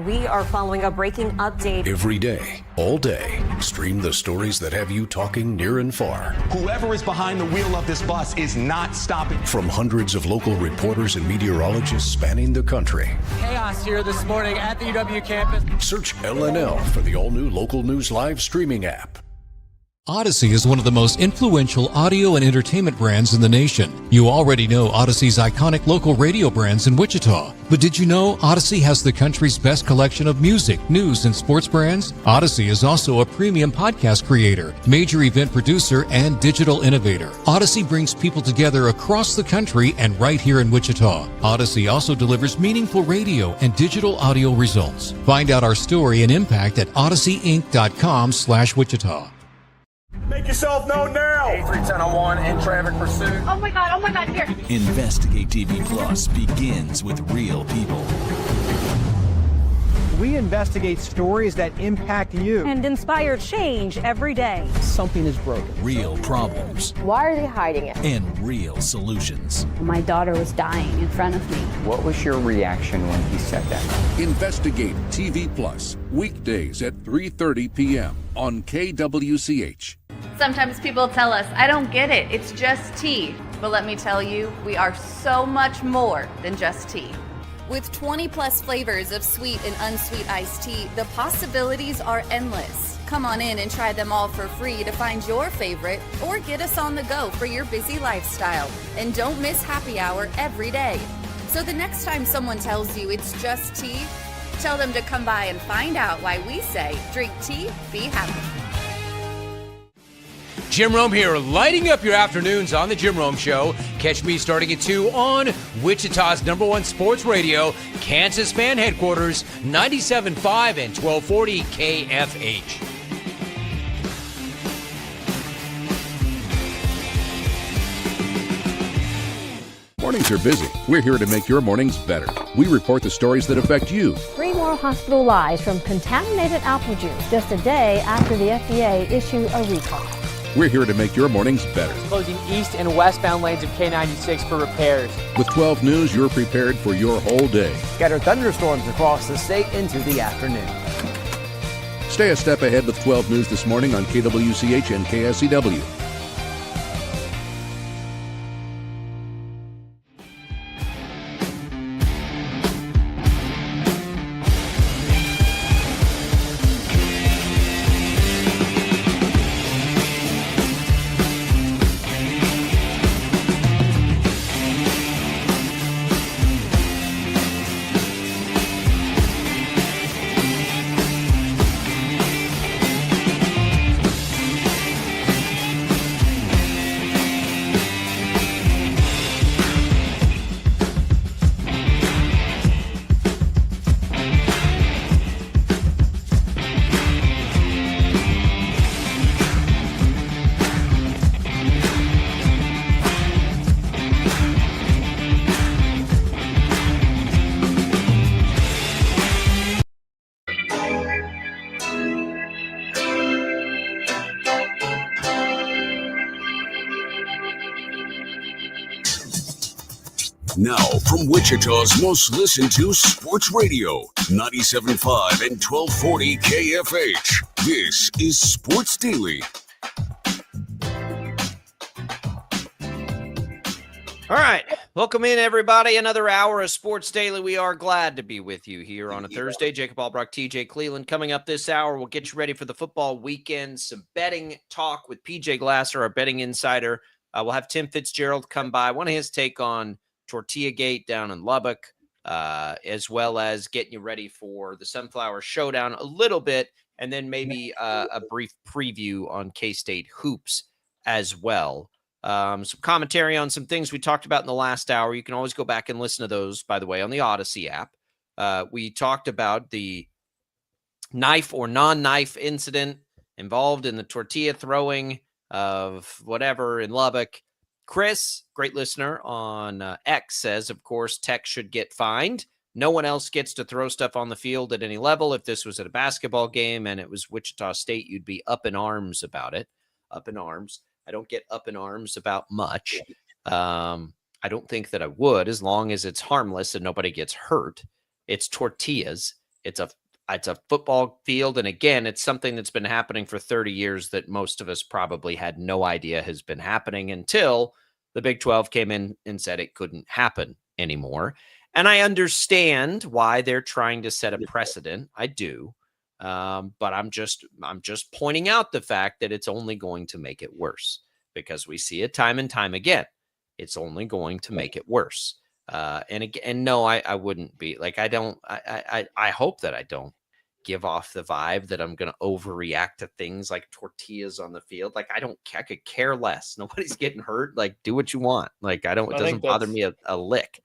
We are following a breaking update. Every day, all day, stream the stories that have you talking near and far. Whoever is behind the wheel of this bus is not stopping. From hundreds of local reporters and meteorologists spanning the country. Chaos here this morning at the UW campus. Search LNL for the all-new Local News Live streaming app. Odyssey is one of the most influential audio and entertainment brands in the nation. You already know Odyssey's iconic local radio brands in Wichita. But did you know Odyssey has the country's best collection of music, news, and sports brands? Odyssey is also a premium podcast creator, major event producer, and digital innovator. Odyssey brings people together across the country and right here in Wichita. Odyssey also delivers meaningful radio and digital audio results. Find out our story and impact at odysseyinc.com/Wichita. Make yourself known now. 83101 in traffic pursuit. Oh my God, here. Investigate TV Plus begins with real people. We investigate stories that impact you. And inspire change every day. Something is broken. Real problems. Why are they hiding it? And real solutions. My daughter was dying in front of me. What was your reaction when he said that? Investigate TV Plus, weekdays at 3:30 p.m. on KWCH. Sometimes people tell us, I don't get it, it's just tea. But let me tell you, we are so much more than just tea. With 20 plus flavors of sweet and unsweet iced tea, the possibilities are endless. Come on in and try them all for free to find your favorite or get us on the go for your busy lifestyle. And don't miss happy hour every day. So the next time someone tells you it's just tea, tell them to come by and find out why we say drink tea, be happy. Jim Rome here, lighting up your afternoons on The Jim Rome Show. Catch me starting at 2 on Wichita's #1 sports radio, Kansas Fan Headquarters, 97.5 and 1240 KFH. Mornings are busy. We're here to make your mornings better. We report the stories that affect you. 3 more hospital lies from contaminated apple juice just a day after the FDA issued a recall. We're here to make your mornings better. Closing east and westbound lanes of K96 for repairs. With 12 News, you're prepared for your whole day. Scattered thunderstorms across the state into the afternoon. Stay a step ahead with 12 News this morning on KWCH and KSCW. Now, from Wichita's most listened to sports radio, 97.5 and 1240 KFH, this is Sports Daily. All right. Welcome in, everybody. Another hour of Sports Daily. We are glad to be with you here on a Thursday. Jacob Albrock, TJ Cleveland. Coming up this hour, we'll get you ready for the football weekend. Some betting talk with PJ Glasser, our betting insider. We'll have Tim Fitzgerald come by. One of his take on Tortilla Gate down in Lubbock, as well as getting you ready for the Sunflower Showdown a little bit, and then maybe a brief preview on K-State hoops as well. Some commentary on some things we talked about in the last hour. You can always go back and listen to those, by the way, on the Odyssey app. We talked about the knife or non-knife incident involved in the tortilla throwing of whatever in Lubbock. Chris, great listener on X, says, of course, Tech should get fined. No one else gets to throw stuff on the field at any level. If this was at a basketball game and it was Wichita State, you'd be up in arms about it. Up in arms. I don't get up in arms about much. I don't think that I would, as long as it's harmless and nobody gets hurt. It's tortillas. It's a football field. And again, it's something that's been happening for 30 years that most of us probably had no idea has been happening until the Big 12 came in and said it couldn't happen anymore. And I understand why they're trying to set a precedent. I do. But I'm just pointing out the fact that it's only going to make it worse, because we see it time and time again. It's only going to make it worse. And no, I wouldn't be like, I hope that I don't give off the vibe that I'm going to overreact to things like tortillas on the field. Like, I could care less. Nobody's getting hurt. Like, do what you want. Like, it doesn't bother me a lick.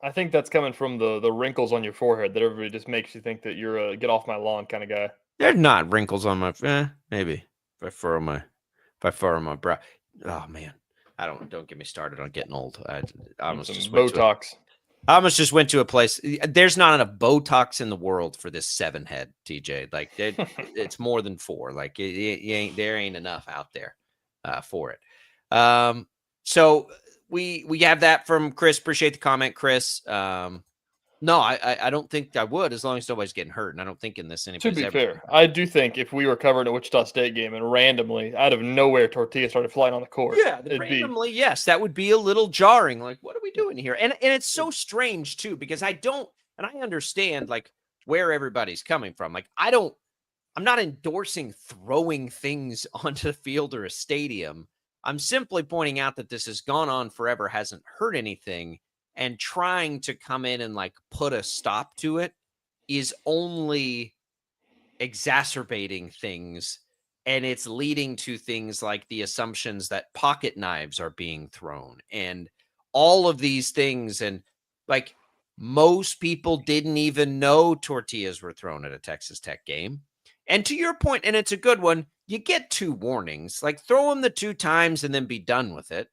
I think that's coming from the wrinkles on your forehead that everybody just makes you think that you're a get off my lawn kind of guy. There's not wrinkles on my maybe if I furrow my brow. Oh man, don't get me started on getting old. I almost just Botox. I almost just went to a place. There's not enough Botox in the world for this 7 head, TJ. Like it's more than 4. Like there ain't enough out there for it. So we have that from Chris. Appreciate the comment, Chris. No, I don't think I would, as long as nobody's getting hurt. And I don't think in this anybody's To be fair, I do think if we were covering a Wichita State game and randomly, out of nowhere, tortillas started flying on the court. Yeah, randomly, yes, that would be a little jarring. Like, what are we doing here? And it's so strange, too, because I understand, like, where everybody's coming from. Like, I'm not endorsing throwing things onto the field or a stadium. I'm simply pointing out that this has gone on forever, hasn't hurt anything. And trying to come in and like put a stop to it is only exacerbating things. And it's leading to things like the assumptions that pocket knives are being thrown and all of these things. And like most people didn't even know tortillas were thrown at a Texas Tech game. And to your point, and it's a good one, you get 2 warnings, like throw them the 2 times and then be done with it.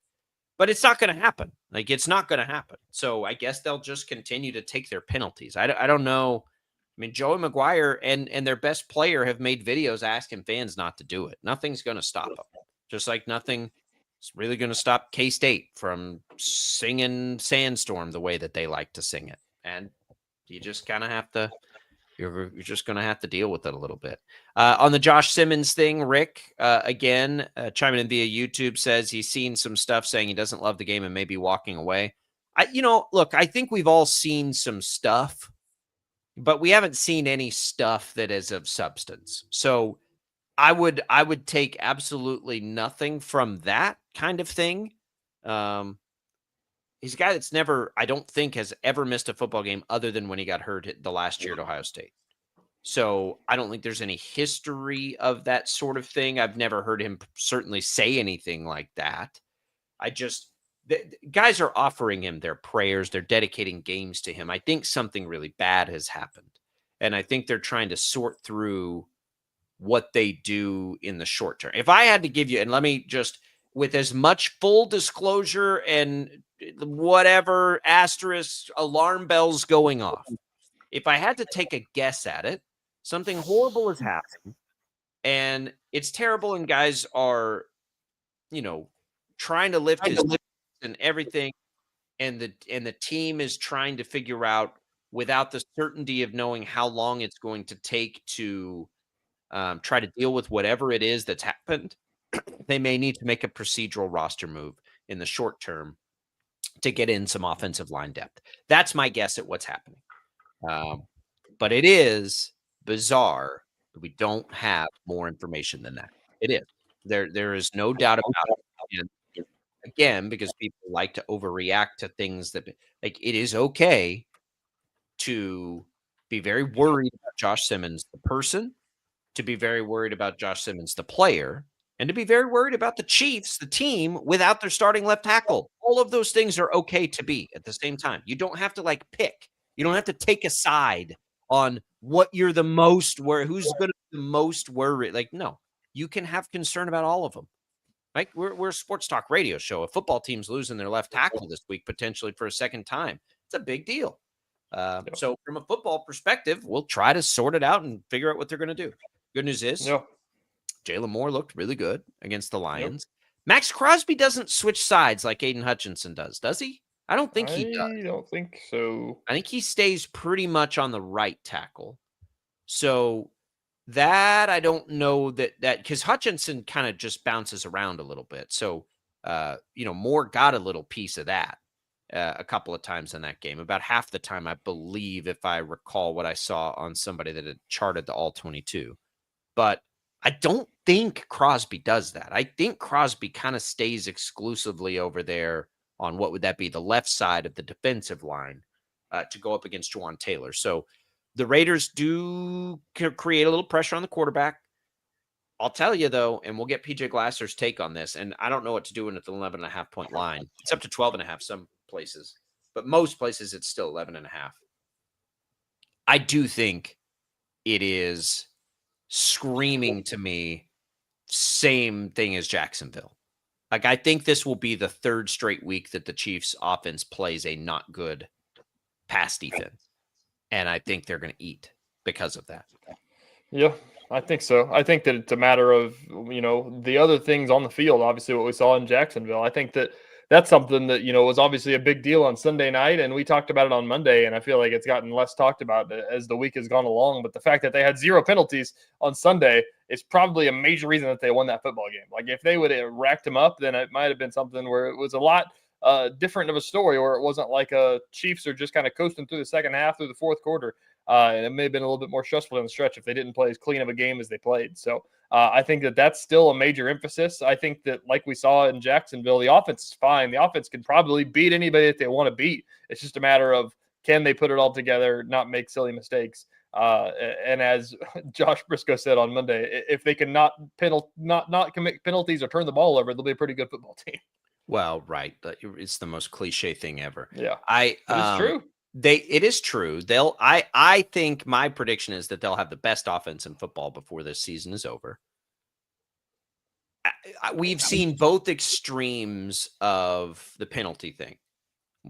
But it's not going to happen. Like, it's not going to happen. So I guess they'll just continue to take their penalties. I don't know. I mean, Joey McGuire and their best player have made videos asking fans not to do it. Nothing's going to stop them. Just like nothing is really going to stop K-State from singing Sandstorm the way that they like to sing it. And you just kind of have to, you're just going to have to deal with it a little bit. On the Josh Simmons thing, Rick, again, chiming in via YouTube, says he's seen some stuff saying he doesn't love the game and may be walking away. Look, I think we've all seen some stuff, but we haven't seen any stuff that is of substance. So I would take absolutely nothing from that kind of thing. He's a guy that's never, I don't think, has ever missed a football game other than when he got hurt the last year at Ohio State. So I don't think there's any history of that sort of thing. I've never heard him certainly say anything like that. Guys are offering him their prayers. They're dedicating games to him. I think something really bad has happened. And I think they're trying to sort through what they do in the short term. If I had to give you, and let me just, with as much full disclosure and whatever asterisk alarm bells going off, if I had to take a guess at it, something horrible has happened and it's terrible. And guys are, trying to lift his and everything. and the team is trying to figure out, without the certainty of knowing how long it's going to take to try to deal with whatever it is that's happened, they may need to make a procedural roster move in the short term to get in some offensive line depth. That's my guess at what's happening. But it is bizarre that we don't have more information than that. It is. There is no doubt about it. And again, because people like to overreact to things that, like, it is okay to be very worried about Josh Simmons, the person, to be very worried about Josh Simmons, the player, and to be very worried about the Chiefs, the team, without their starting left tackle. All of those things are okay to be at the same time. You don't have to pick. You don't have to take a side on what you're the most worried, who's going to be the most worried. No, you can have concern about all of them. Right? We're a sports talk radio show. A football team's losing their left tackle this week, potentially for a second time. It's a big deal. So from a football perspective, we'll try to sort it out and figure out what they're going to do. Good news is Jalen Moore looked really good against the Lions. Max Crosby doesn't switch sides like Aiden Hutchinson does he? I don't think he does. I don't think so. I think he stays pretty much on the right tackle. So that I don't know that because Hutchinson kind of just bounces around a little bit. So, Moore got a little piece of that a couple of times in that game. About half the time, I believe, if I recall what I saw on somebody that had charted the all 22. But I don't think Crosby does that. I think Crosby kind of stays exclusively over there on what would that be, the left side of the defensive line to go up against Juwan Taylor. So the Raiders do create a little pressure on the quarterback. I'll tell you, though, and we'll get PJ Glasser's take on this, and I don't know what to do at the 11.5-point line. It's up to 12.5 some places, but most places it's still 11.5. I do think it is screaming to me, same thing as Jacksonville. I think this will be the third straight week that the Chiefs offense plays a not good pass defense. And I think they're going to eat because of that. Yeah, I think so. I think that it's a matter of, the other things on the field, obviously what we saw in Jacksonville. I think that that's something that, was obviously a big deal on Sunday night, and we talked about it on Monday, and I feel like it's gotten less talked about as the week has gone along. But the fact that they had 0 penalties on Sunday is probably a major reason that they won that football game. Like, if they would have racked them up, then it might have been something where it was a lot different of a story, or it wasn't like Chiefs are just kind of coasting through the second half, through the fourth quarter. And it may have been a little bit more stressful in the stretch if they didn't play as clean of a game as they played. So I think that that's still a major emphasis. I think that, like we saw in Jacksonville, the offense is fine. The offense can probably beat anybody that they want to beat. It's just a matter of, can they put it all together, not make silly mistakes? And as Josh Briscoe said on Monday, if they can not commit penalties or turn the ball over, they'll be a pretty good football team. Well, right. It's the most cliche thing ever. Yeah. It's true. It is true. I think my prediction is that they'll have the best offense in football before this season is over. We've seen both extremes of the penalty thing.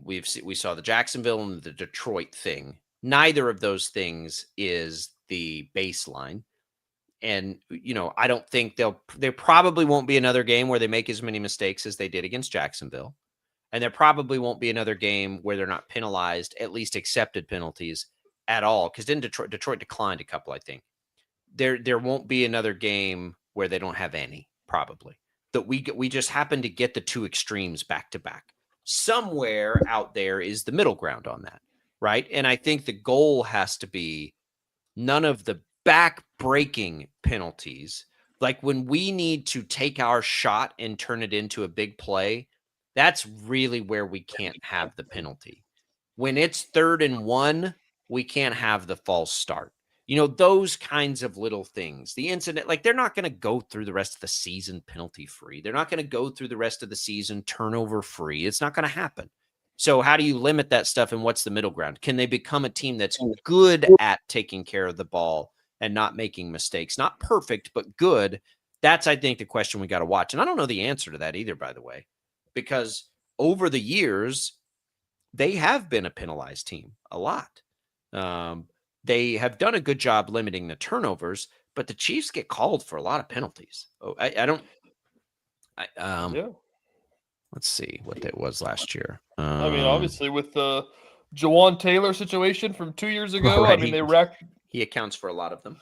We saw the Jacksonville and the Detroit thing. Neither of those things is the baseline. And, I don't think there probably won't be another game where they make as many mistakes as they did against Jacksonville. And there probably won't be another game where they're not penalized, at least accepted penalties at all. Because then Detroit declined a couple, I think. There won't be another game where they don't have any, probably. That we just happen to get the two extremes back to back. Somewhere out there is the middle ground on that, right? And I think the goal has to be none of the back-breaking penalties. Like when we need to take our shot and turn it into a big play, that's really where we can't have the penalty. When it's 3rd and 1, we can't have the false start. Those kinds of little things. The incident, they're not going to go through the rest of the season penalty free. They're not going to go through the rest of the season turnover free. It's not going to happen. So how do you limit that stuff, and what's the middle ground? Can they become a team that's good at taking care of the ball and not making mistakes? Not perfect, but good. That's, I think, the question we got to watch. And I don't know the answer to that either, by the way, because over the years, they have been a penalized team a lot. They have done a good job limiting the turnovers, but the Chiefs get called for a lot of penalties. Oh, I don't. Let's Let's see what that was last year. I mean, obviously with the Jawan Taylor situation from 2 years ago, right. I mean, he accounts for a lot of them.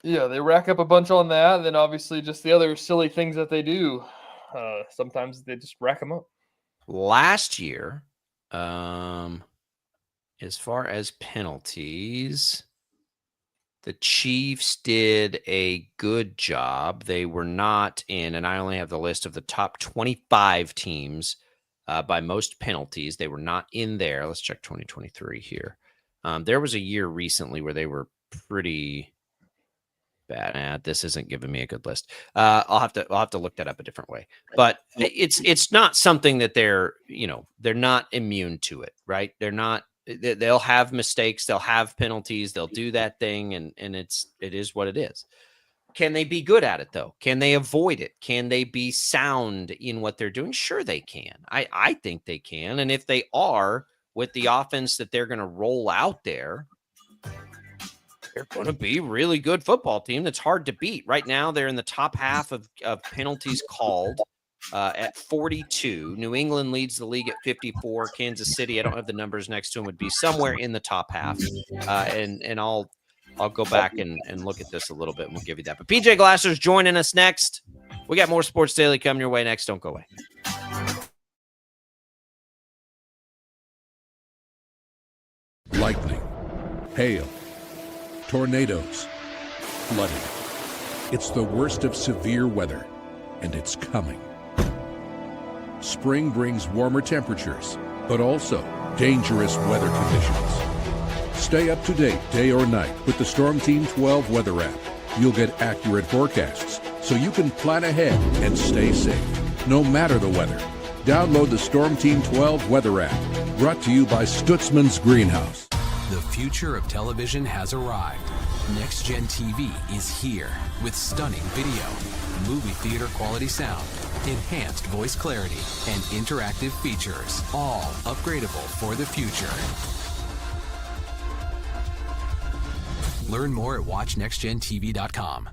Yeah, they rack up a bunch on that. And then obviously just the other silly things that they do. Sometimes they just rack them up. Last year, as far as penalties, the Chiefs did a good job. They were not in, and I only have the list of the top 25 teams by most penalties. They were not in there. Let's check 2023 here. There was a year recently where they were pretty bad. This isn't giving me a good list. I'll have to look that up a different way. But it's not something that they're not immune to it, right? They're not. They'll have mistakes. They'll have penalties. They'll do that thing, and it is what it is. Can they be good at it, though? Can they avoid it? Can they be sound in what they're doing? Sure they can. I think they can. And if they are, with the offense that they're going to roll out there, they're going to be a really good football team that's hard to beat. Right now, they're in the top half of penalties called at 42. New England leads the league at 54. Kansas City, I don't have the numbers next to them, would be somewhere in the top half. And I'll go back and look at this a little bit, and we'll give you that. But PJ Glasser's joining us next. We got more Sports Daily coming your way next. Don't go away. Lightning, hail, tornadoes, flooding. It's the worst of severe weather, and it's coming. Spring brings warmer temperatures, but also dangerous weather conditions. Stay up to date day or night with the Storm Team 12 weather app. You'll get accurate forecasts so you can plan ahead and stay safe, no matter the weather. Download the Storm Team 12 weather app, brought to you by Stutzman's Greenhouse. The future of television has arrived. Next Gen TV is here with stunning video, movie theater quality sound, enhanced voice clarity, and interactive features, all upgradable for the future. Learn more at watchnextgentv.com.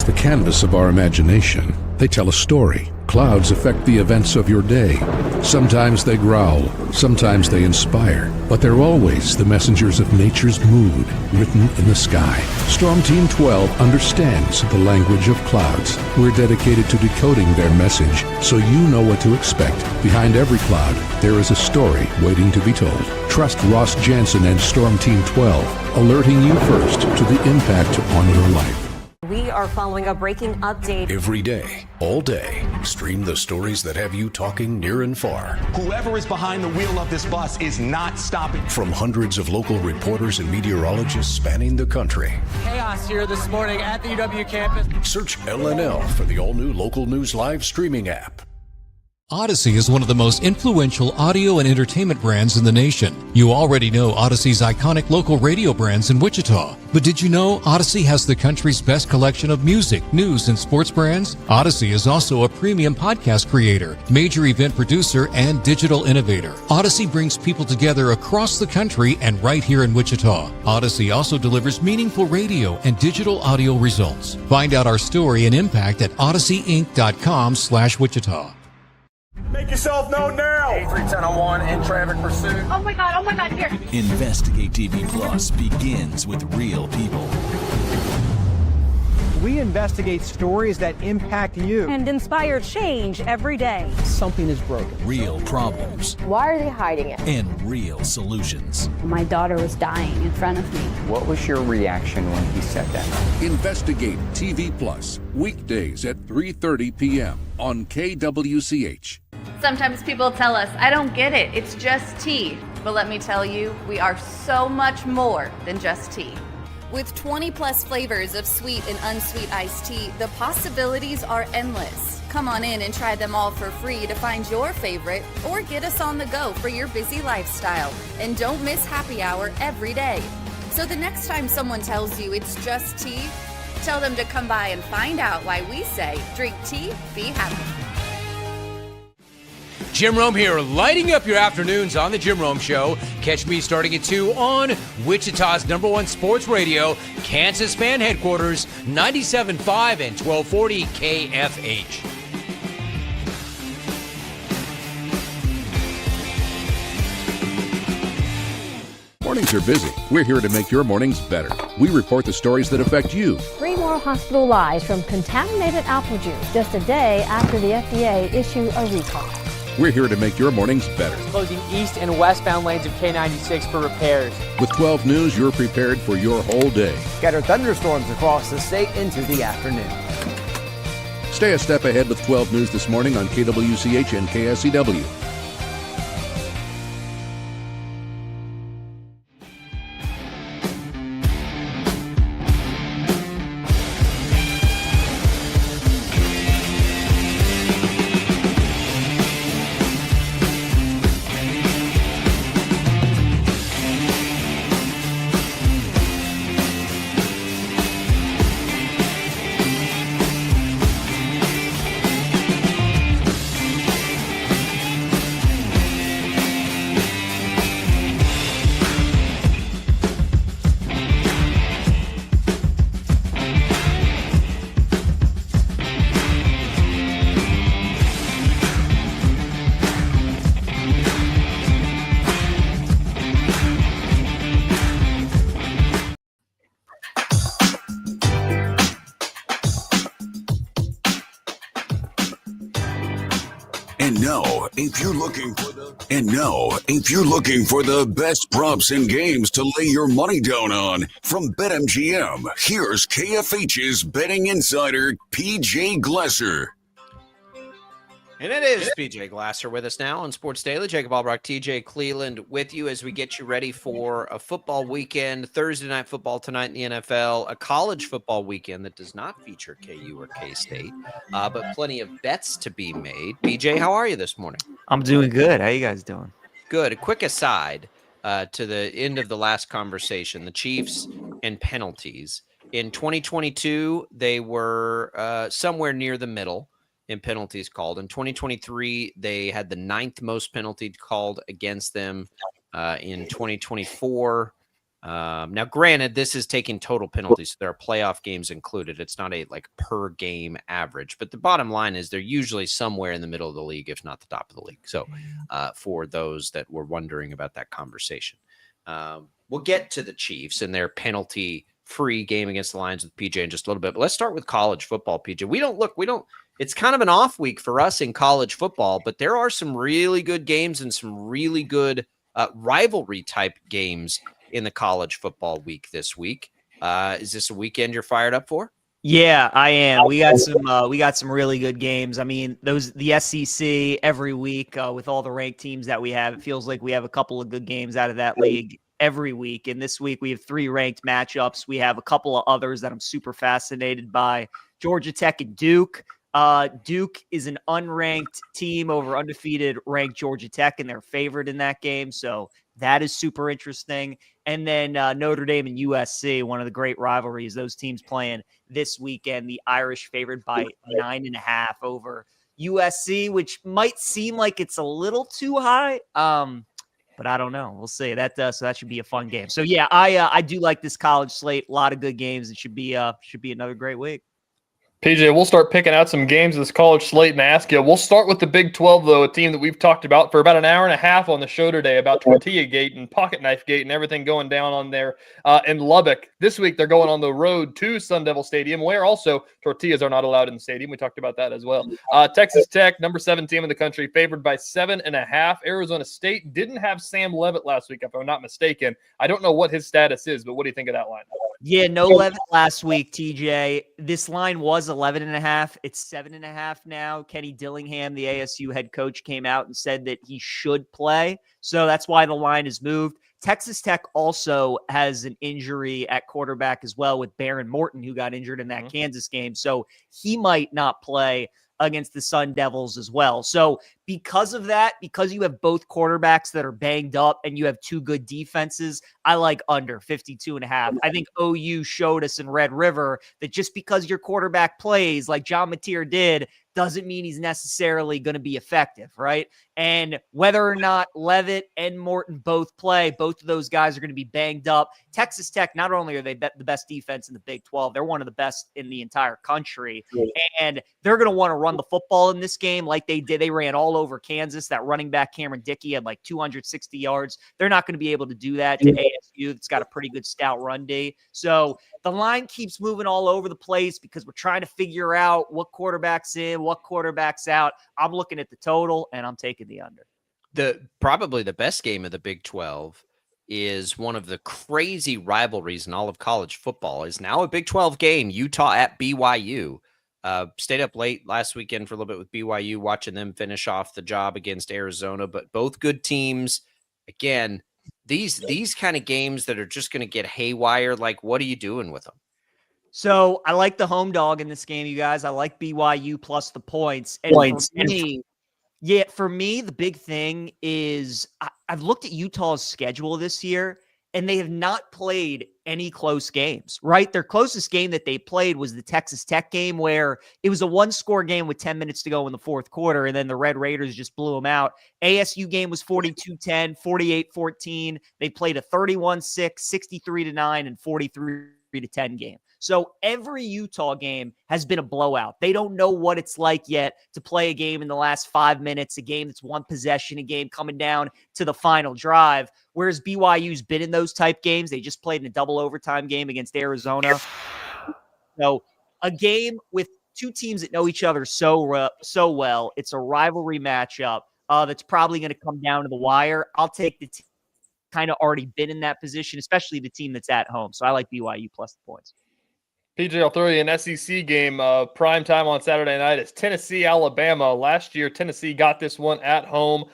The canvas of our imagination. They tell a story. Clouds affect the events of your day. Sometimes they growl, sometimes they inspire, but they're always the messengers of nature's mood written in the sky. Storm Team 12 understands the language of clouds. We're dedicated to decoding their message so you know what to expect. Behind every cloud, there is a story waiting to be told. Trust Ross Jansen and Storm Team 12, alerting you first to the impact on your life. We are following a breaking update. Every day, all day, stream the stories that have you talking near and far. Whoever is behind the wheel of this bus is not stopping. From hundreds of local reporters and meteorologists spanning the country. Chaos here this morning at the UW campus. Search LNL for the all-new Local News Live streaming app. Odyssey is one of the most influential audio and entertainment brands in the nation. You already know Odyssey's iconic local radio brands in Wichita. But did you know Odyssey has the country's best collection of music, news, and sports brands? Odyssey is also a premium podcast creator, major event producer, and digital innovator. Odyssey brings people together across the country and right here in Wichita. Odyssey also delivers meaningful radio and digital audio results. Find out our story and impact at odysseyinc.com/Wichita. Make yourself known now. 83101 in traffic pursuit. Oh my God, here. Investigate TV Plus begins with real people. We investigate stories that impact you. And inspire change every day. Something is broken. Real problems. Why are they hiding it? And real solutions. My daughter was dying in front of me. What was your reaction when he said that? Investigate TV Plus, weekdays at 3:30 p.m. on KWCH. Sometimes people tell us, I don't get it, it's just tea. But let me tell you, we are so much more than just tea. With 20 plus flavors of sweet and unsweet iced tea, the possibilities are endless. Come on in and try them all for free to find your favorite or get us on the go for your busy lifestyle. And don't miss happy hour every day. So the next time someone tells you it's just tea, tell them to come by and find out why we say drink tea, be happy. Jim Rome here, lighting up your afternoons on The Jim Rome Show. Catch me starting at 2 on Wichita's #1 sports radio, Kansas Fan Headquarters, 97.5 and 1240 KFH. Mornings are busy. We're here to make your mornings better. We report the stories that affect you. 3 more hospitalized from contaminated apple juice just a day after the FDA issued a recall. We're here to make your mornings better. Closing east and westbound lanes of K96 for repairs. With 12 News, you're prepared for your whole day. Scattered thunderstorms across the state into the afternoon. Stay a step ahead with 12 News this morning on KWCH and KSCW. If you're looking for the best props and games to lay your money down on from BetMGM, here's KFH's betting insider, PJ Glasser. And it is PJ Glasser with us now on Sports Daily. Jacob Albrock, TJ Cleveland with you as we get you ready for a football weekend, Thursday night football tonight in the NFL, a college football weekend that does not feature KU or K-State, but plenty of bets to be made. PJ, how are you this morning? I'm doing good. How you guys doing? Good. A quick aside to the end of the last conversation, the Chiefs and penalties. In 2022, they were somewhere near the middle in penalties called. In 2023, they had the 9th most penalties called against them. In 2024, now granted, this is taking total penalties, so there are playoff games included. It's not a per game average, but the bottom line is they're usually somewhere in the middle of the league, if not the top of the league. So for those that were wondering about that conversation, we'll get to the Chiefs and their penalty-free game against the Lions with PJ in just a little bit. But let's start with college football, PJ. It's kind of an off week for us in college football, but there are some really good games and some really good rivalry type games in the college football week this week. Is this a weekend you're fired up for? Yeah, I am. We got some really good games. I mean, the SEC every week with all the ranked teams that we have, it feels like we have a couple of good games out of that league every week. And this week we have 3 ranked matchups. We have a couple of others that I'm super fascinated by. Georgia Tech and Duke. Duke is an unranked team over undefeated ranked Georgia Tech, and they're favored in that game. So that is super interesting. And then Notre Dame and USC, one of the great rivalries. Those teams playing this weekend. The Irish favored by 9.5 over USC, which might seem like it's a little too high. But I don't know. We'll see. So that should be a fun game. So yeah, I do like this college slate. A lot of good games. It should be another great week. PJ, we'll start picking out some games of this college slate and ask you. We'll start with the Big 12, though, a team that we've talked about for about an hour and a half on the show today about Tortilla Gate and Pocket Knife Gate and everything going down on there in Lubbock. This week, they're going on the road to Sun Devil Stadium, where also tortillas are not allowed in the stadium. We talked about that as well. Texas Tech, number 7 team in the country, favored by 7.5. Arizona State didn't have Sam Levitt last week, if I'm not mistaken. I don't know what his status is, but what do you think of that line? Yeah, no Levitt last week, TJ. This line was 11.5. It's 7.5 now. Kenny Dillingham, the ASU head coach, came out and said that he should play. So that's why the line is moved. Texas Tech also has an injury at quarterback as well with Baron Morton, who got injured in that Kansas game. So he might not play against the Sun Devils as well. So because of that, because you have both quarterbacks that are banged up and you have two good defenses, I like under 52.5. I think OU showed us in Red River that just because your quarterback plays like John Mateer did doesn't mean he's necessarily going to be effective, right? And whether or not Levitt and Morton both play, both of those guys are going to be banged up. Texas Tech, not only are they the best defense in the Big 12, they're one of the best in the entire country. And they're going to want to run the football in this game like they did. They ran all over Kansas. That running back, Cameron Dickey, had like 260 yards. They're not going to be able to do that to ASU. It's got a pretty good stout run D. So the line keeps moving all over the place because we're trying to figure out what quarterback's in, what quarterback's out. I'm looking at the total, and I'm taking the under. Probably the best game of the Big 12 is one of the crazy rivalries in all of college football. Is now a Big 12 game, Utah at BYU. Stayed up late last weekend for a little bit with BYU, watching them finish off the job against Arizona, but both good teams. Again, these kind of games that are just going to get haywire, like what are you doing with them? So I like the home dog in this game, you guys. I like BYU plus the points. And for me, the big thing is I've looked at Utah's schedule this year, and they have not played any close games, right? Their closest game that they played was the Texas Tech game, where it was a one-score game with 10 minutes to go in the fourth quarter, and then the Red Raiders just blew them out. ASU game was 42-10, 48-14. They played a 31-6, 63-9, and 43-10 game. So every Utah game has been a blowout. They don't know what it's like yet to play a game in the last 5 minutes, a game that's one possession, a game coming down to the final drive. Whereas BYU's been in those type games. They just played in a double overtime game against Arizona. So a game with two teams that know each other so well. It's a rivalry matchup that's probably going to come down to the wire. I'll take the team kind of already been in that position, especially the team that's at home. So I like BYU plus the points. PJ, I'll throw you an SEC game. Prime time on Saturday night. It's Tennessee, Alabama. Last year, Tennessee got this one at home.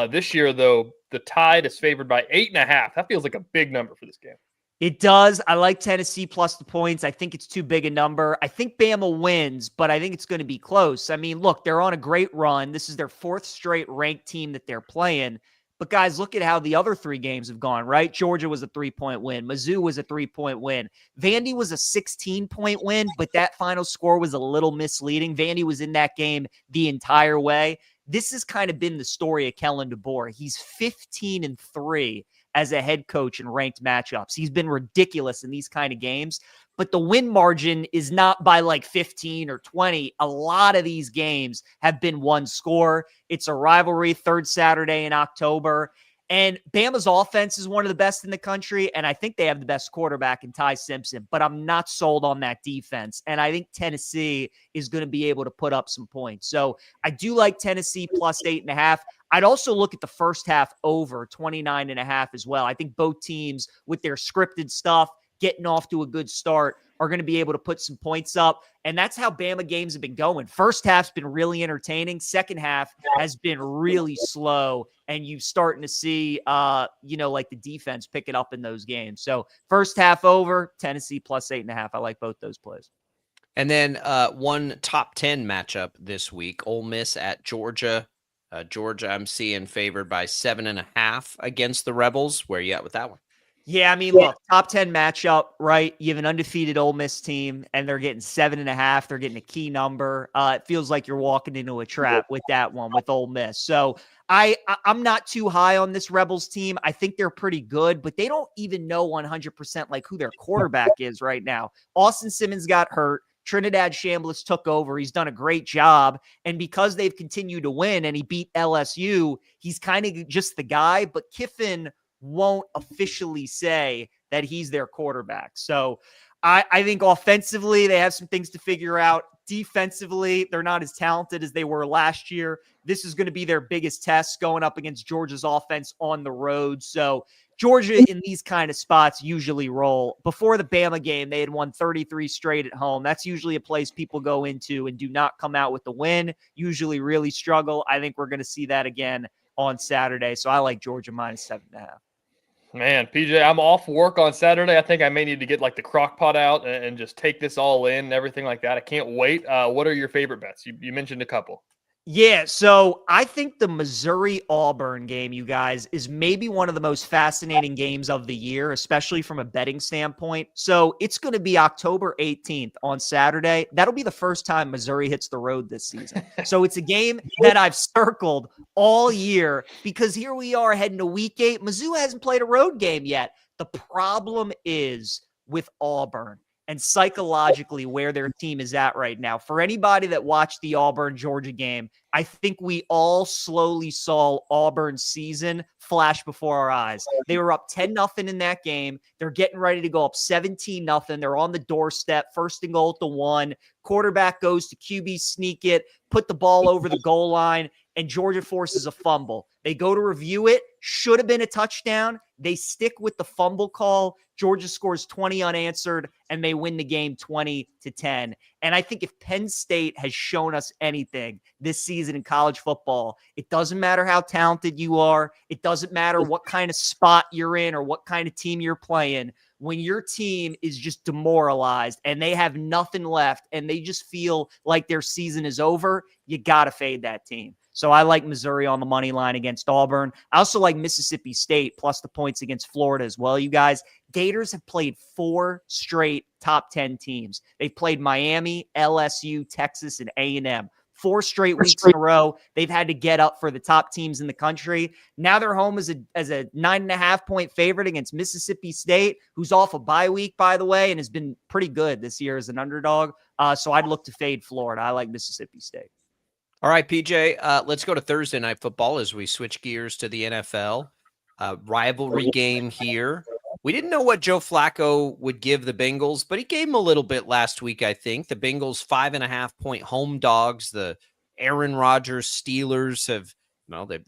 This year, though, the Tide is favored by 8.5. That feels like a big number for this game. It does. I like Tennessee plus the points. I think it's too big a number. I think Bama wins, but I think it's going to be close. I mean, look, they're on a great run. This is their fourth straight ranked team that they're playing. But guys, look at how the other three games have gone, right? Georgia was a 3-point win. Mizzou was a 3-point win. Vandy was a 16-point win, but that final score was a little misleading. Vandy was in that game the entire way. This has kind of been the story of Kellen DeBoer. He's 15-3 as a head coach in ranked matchups. He's been ridiculous in these kind of games, but the win margin is not by like 15 or 20. A lot of these games have been one score. It's a rivalry, third Saturday in October. And Bama's offense is one of the best in the country, and I think they have the best quarterback in Ty Simpson, but I'm not sold on that defense. And I think Tennessee is going to be able to put up some points. So I do like Tennessee plus 8.5. I'd also look at the first half over 29.5 as well. I think both teams with their scripted stuff, getting off to a good start, are going to be able to put some points up. And that's how Bama games have been going. First half's been really entertaining. Second half has been really slow. And you're starting to see, like the defense pick it up in those games. So first half over, Tennessee plus 8.5. I like both those plays. And then one top 10 matchup this week, Ole Miss at Georgia. Georgia, I'm seeing favored by 7.5 against the Rebels. Where are you at with that one? Yeah, I mean, look, top 10 matchup, right? You have an undefeated Ole Miss team, and they're getting 7.5. They're getting a key number. It feels like you're walking into a trap with that one with Ole Miss. So I'm not too high on this Rebels team. I think they're pretty good, but they don't even know 100% like who their quarterback is right now. Austin Simmons got hurt. Trinidad Chambliss took over. He's done a great job. And because they've continued to win and he beat LSU, he's kind of just the guy. But Kiffin won't officially say that he's their quarterback. So I think offensively, they have some things to figure out. Defensively, they're not as talented as they were last year. This is going to be their biggest test going up against Georgia's offense on the road. So Georgia in these kind of spots usually roll. Before the Bama game, they had won 33 straight at home. That's usually a place people go into and do not come out with the win, usually really struggle. I think we're going to see that again on Saturday. So I like Georgia minus 7.5. Man, PJ, I'm off work on Saturday. I think I may need to get like the crock pot out and just take this all in and everything like that. I can't wait. What are your favorite bets? You mentioned a couple. Yeah, so I think the Missouri-Auburn game, you guys, is maybe one of the most fascinating games of the year, especially from a betting standpoint. So it's going to be October 18th on Saturday. That'll be the first time Missouri hits the road this season. So it's a game that I've circled all year because here we are heading to week 8. Mizzou hasn't played a road game yet. The problem is with Auburn and psychologically where their team is at right now. For anybody that watched the Auburn-Georgia game, I think we all slowly saw Auburn's season flash before our eyes. They were up 10-0 in that game. They're getting ready to go up 17-0. They're on the doorstep, 1st and goal at the 1. Quarterback goes to QB sneak it, put the ball over the goal line, and Georgia forces a fumble. They go to review it. Should have been a touchdown. They stick with the fumble call. Georgia scores 20 unanswered, and they win the game 20-10. And I think if Penn State has shown us anything this season in college football, it doesn't matter how talented you are. It doesn't matter what kind of spot you're in or what kind of team you're playing. When your team is just demoralized and they have nothing left and they just feel like their season is over, you got to fade that team. So I like Missouri on the money line against Auburn. I also like Mississippi State plus the points against Florida as well, you guys. Gators have played 4 straight top 10 teams. They've played Miami, LSU, Texas, and A&M. 4 straight weeks in a row. They've had to get up for the top teams in the country. Now they're home as a 9.5-point favorite against Mississippi State, who's off a bye week, by the way, and has been pretty good this year as an underdog. So I'd look to fade Florida. I like Mississippi State. All right, PJ, let's go to Thursday Night Football as we switch gears to the NFL. Rivalry game here. We didn't know what Joe Flacco would give the Bengals, but he gave them a little bit last week, I think. The Bengals 5.5-point home dogs. The Aaron Rodgers Steelers have,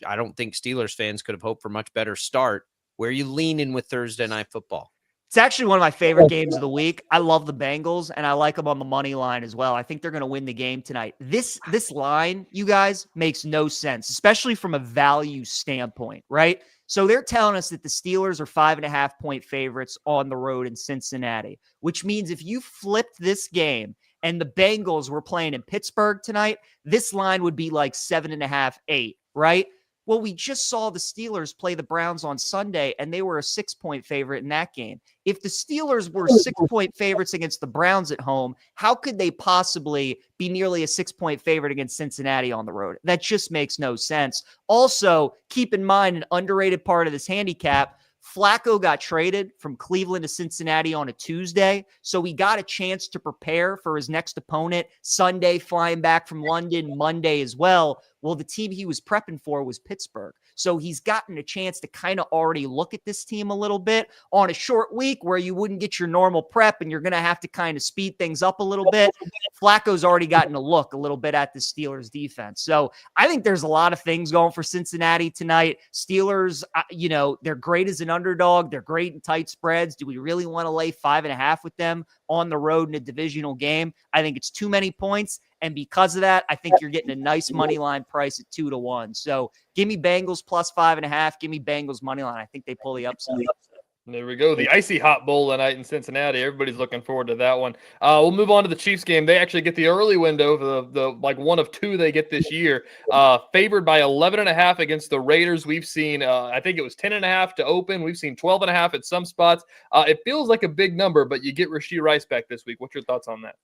I don't think Steelers fans could have hoped for a much better start. Where are you leaning with Thursday Night Football? It's actually one of my favorite games of the week. I love the Bengals, and I like them on the money line as well. I think they're going to win the game tonight. This line, you guys, makes no sense, especially from a value standpoint, right? So they're telling us that the Steelers are 5.5-point favorites on the road in Cincinnati, which means if you flipped this game and the Bengals were playing in Pittsburgh tonight, this line would be like 7.5, 8, right? Well, we just saw the Steelers play the Browns on Sunday, and they were a 6-point favorite in that game. If the Steelers were 6-point favorites against the Browns at home, how could they possibly be nearly a 6-point favorite against Cincinnati on the road? That just makes no sense. Also, keep in mind an underrated part of this handicap. Flacco got traded from Cleveland to Cincinnati on a Tuesday, so he got a chance to prepare for his next opponent Sunday, flying back from London Monday as well. Well, the team he was prepping for was Pittsburgh. So he's gotten a chance to kind of already look at this team a little bit on a short week where you wouldn't get your normal prep and you're going to have to kind of speed things up a little bit. Flacco's already gotten a look a little bit at the Steelers defense. So I think there's a lot of things going for Cincinnati tonight. Steelers, they're great as an underdog. They're great in tight spreads. Do we really want to lay 5.5 with them on the road in a divisional game? I think it's too many points. And because of that, I think you're getting a nice money line price at 2-1. So give me Bengals plus 5.5. Give me Bengals money line. I think they pull the upside. There we go. The Icy Hot Bowl tonight in Cincinnati. Everybody's looking forward to that one. We'll move on to the Chiefs game. They actually get the early window, the one of 2 they get this year. Favored by 11.5 against the Raiders. We've seen, I think it was 10.5 to open. We've seen 12.5 at some spots. It feels like a big number, but you get Rashee Rice back this week. What's your thoughts on that?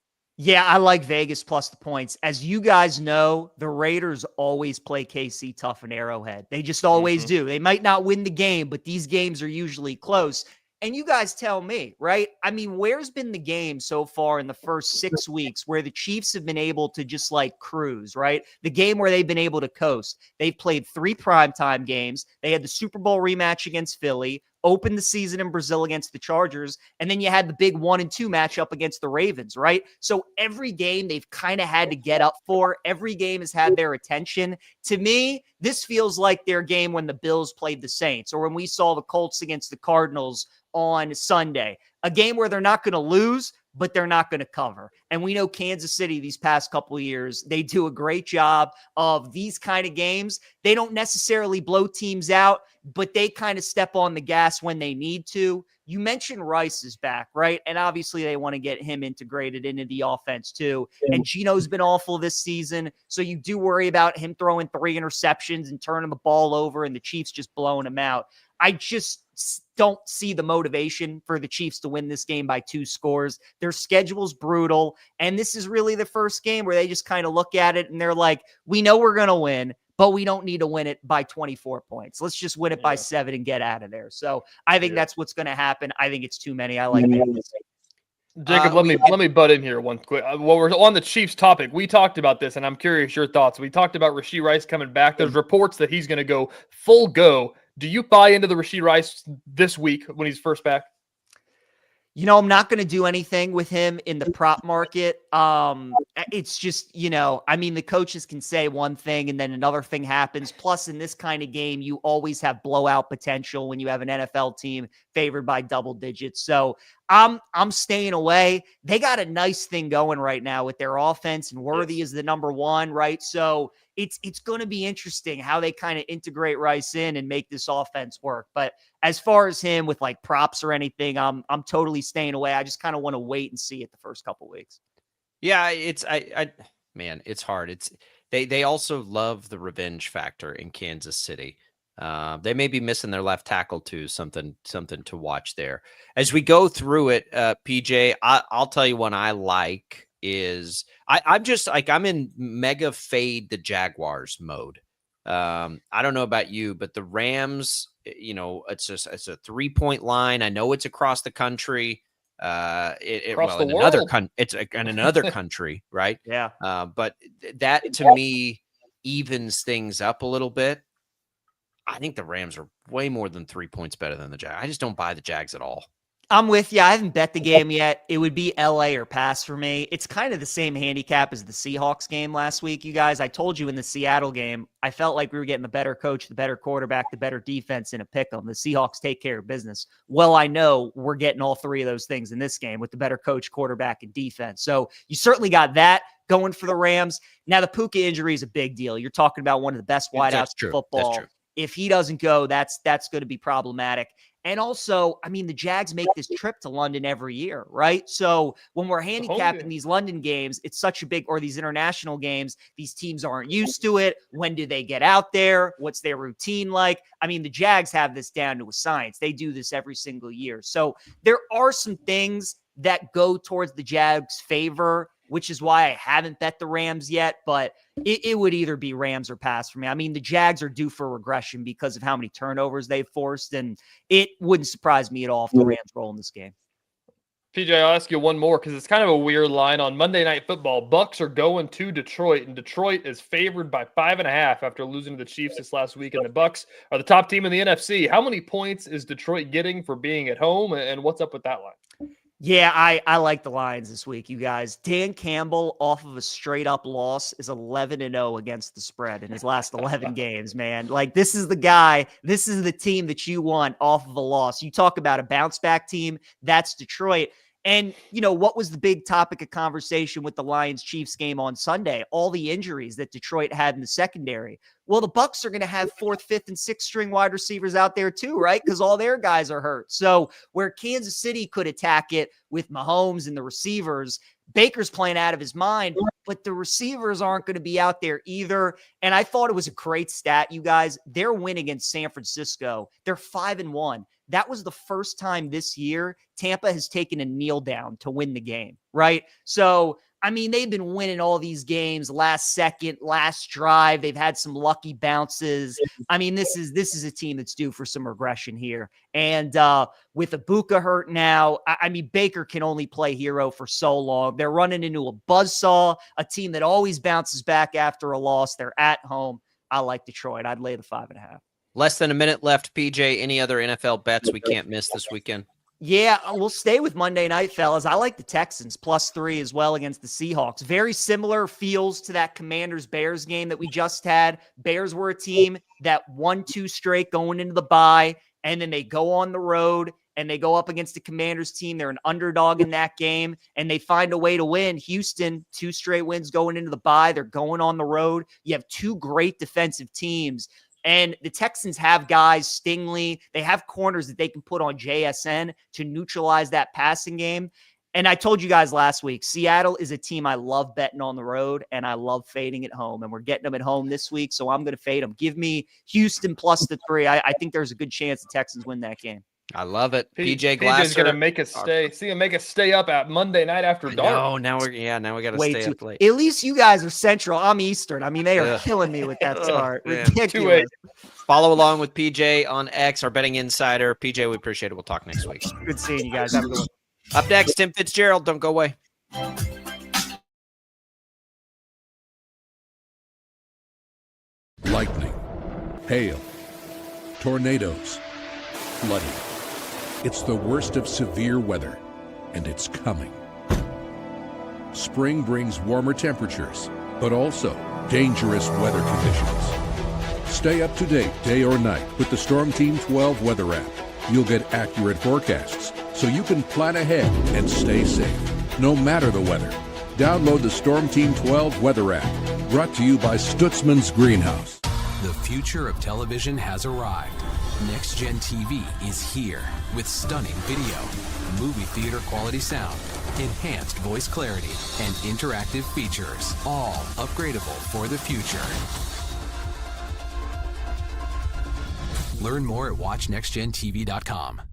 Yeah, I like Vegas plus the points. As you guys know, the Raiders always play KC tough in Arrowhead. They just always do. They might not win the game, but these games are usually close. And you guys tell me, right? I mean, where's been the game so far in the first 6 weeks where the Chiefs have been able to just like cruise, right? The game where they've been able to coast. They've played 3 primetime games. They had the Super Bowl rematch against Philly, opened the season in Brazil against the Chargers, and then you had the big 1-2 matchup against the Ravens, right? So every game they've kind of had to get up for. Every game has had their attention. To me, this feels like their game when the Bills played the Saints or when we saw the Colts against the Cardinals on Sunday. A game where they're not going to lose, but they're not going to cover. And we know Kansas City these past couple of years, they do a great job of these kind of games. They don't necessarily blow teams out, but they kind of step on the gas when they need to. You mentioned Rice is back, right? And obviously they want to get him integrated into the offense too. And Geno's been awful this season. So you do worry about him throwing 3 interceptions and turning the ball over and the Chiefs just blowing him out. I just don't see the motivation for the Chiefs to win this game by 2 scores. Their schedule's brutal. And this is really the first game where they just kind of look at it and they're like, we know we're going to win, but we don't need to win it by 24 points. Let's just win it by 7 and get out of there. So I think that's what's going to happen. I think it's too many. I like Kansas. Jacob, let me butt in here one quick. While we're on the Chiefs topic, we talked about this, and I'm curious your thoughts. We talked about Rashee Rice coming back. There's reports that he's going to go full go. Do you buy into the Rashee Rice this week when he's first back? You know, I'm not going to do anything with him in the prop market. It's just, you know, I mean, the coaches can say one thing and then another thing happens. Plus, in this kind of game, you always have blowout potential when you have an NFL team favored by double digits. So I'm staying away. They got a nice thing going right now with their offense, and Worthy is the number 1, right? So it's going to be interesting how they kind of integrate Rice in and make this offense work. But as far as him with like props or anything, I'm totally staying away. I just kind of want to wait and see it the first couple weeks. Yeah, man, it's hard. They also love the revenge factor in Kansas City. They may be missing their left tackle too. Something to watch there. As we go through it, PJ, I'll tell you one I like is I'm just like, I'm in mega fade the Jaguars mode. I don't know about you, but the Rams, you know, it's a 3-point line. I know it's across the country. In another country, right? Yeah. But that to me evens things up a little bit. I think the Rams are way more than 3 points better than the Jags. I just don't buy the Jags at all. I'm with you. I haven't bet the game yet. It would be LA or pass for me. It's kind of the same handicap as the Seahawks game last week, you guys. I told you in the Seattle game, I felt like we were getting the better coach, the better quarterback, the better defense in a pick 'em. The Seahawks take care of business. Well, I know we're getting all 3 of those things in this game with the better coach, quarterback, and defense. So you certainly got that going for the Rams. Now, the Puka injury is a big deal. You're talking about one of the best wideouts in football. That's true. If he doesn't go, that's going to be problematic. And also, I mean, the Jags make this trip to London every year, right? So when we're handicapping these London games, it's such a big, or these international games, these teams aren't used to it. When do they get out there? What's their routine like? I mean, the Jags have this down to a science. They do this every single year. So there are some things that go towards the Jags' favor, which is why I haven't bet the Rams yet, but it would either be Rams or pass for me. I mean, the Jags are due for regression because of how many turnovers they've forced, and it wouldn't surprise me at all if the Rams roll in this game. PJ, I'll ask you one more because it's kind of a weird line on Monday Night Football. Bucks are going to Detroit, and Detroit is favored by 5.5 after losing to the Chiefs this last week, and the Bucks are the top team in the NFC. How many points is Detroit getting for being at home, and what's up with that line? Yeah, I like the Lions this week, you guys. Dan Campbell, off of a straight-up loss, is 11-0 against the spread in his last 11 games, man. Like, this is the guy, this is the team that you want off of a loss. You talk about a bounce-back team, that's Detroit. And, you know, what was the big topic of conversation with the Lions-Chiefs game on Sunday? All the injuries that Detroit had in the secondary. Well, the Bucks are going to have 4th, 5th, and 6th string wide receivers out there too, right? Because all their guys are hurt. So where Kansas City could attack it with Mahomes and the receivers, Baker's playing out of his mind, but the receivers aren't going to be out there either. And I thought it was a great stat, you guys. Their win against San Francisco, they're 5-1. That was the first time this year Tampa has taken a kneel down to win the game, right? So, I mean, they've been winning all these games last second, last drive. They've had some lucky bounces. I mean, this is a team that's due for some regression here. And with Ibuka hurt now, I mean, Baker can only play hero for so long. They're running into a buzzsaw, a team that always bounces back after a loss. They're at home. I like Detroit. I'd lay the 5.5. Less than a minute left, PJ. Any other NFL bets we can't miss this weekend? Yeah, we'll stay with Monday night, fellas. I like the Texans +3 as well against the Seahawks. Very similar feels to that Commanders-Bears game that we just had. Bears were a team that won 2 straight going into the bye, and then they go on the road and they go up against the Commanders team. They're an underdog in that game, and they find a way to win. Houston, 2 straight wins going into the bye. They're going on the road. You have 2 great defensive teams. And the Texans have guys, Stingley. They have corners that they can put on JSN to neutralize that passing game. And I told you guys last week, Seattle is a team I love betting on the road, and I love fading at home. And we're getting them at home this week, so I'm going to fade them. Give me Houston plus the 3. I think there's a good chance the Texans win that game. I love it. PJ Glasser. PJ's gonna make us stay. See him make us stay up at Monday night after dark. No, now we got to stay up late. At least you guys are Central. I'm Eastern. I mean, they are killing me with that start. Ridiculous. Follow along with PJ on X, our betting insider. PJ, we appreciate it. We'll talk next week. Good seeing you guys. Have a good one. Up next, Tim Fitzgerald. Don't go away. Lightning, hail, tornadoes, flooding. It's the worst of severe weather, and it's coming. Spring brings warmer temperatures, but also dangerous weather conditions. Stay up to date day or night with the Storm Team 12 weather app. You'll get accurate forecasts, so you can plan ahead and stay safe, no matter the weather. Download the Storm Team 12 weather app, brought to you by Stutzman's Greenhouse. The future of television has arrived. Next Gen TV is here with stunning video, movie theater quality sound, enhanced voice clarity, and interactive features, all upgradable for the future. Learn more at watchnextgentv.com.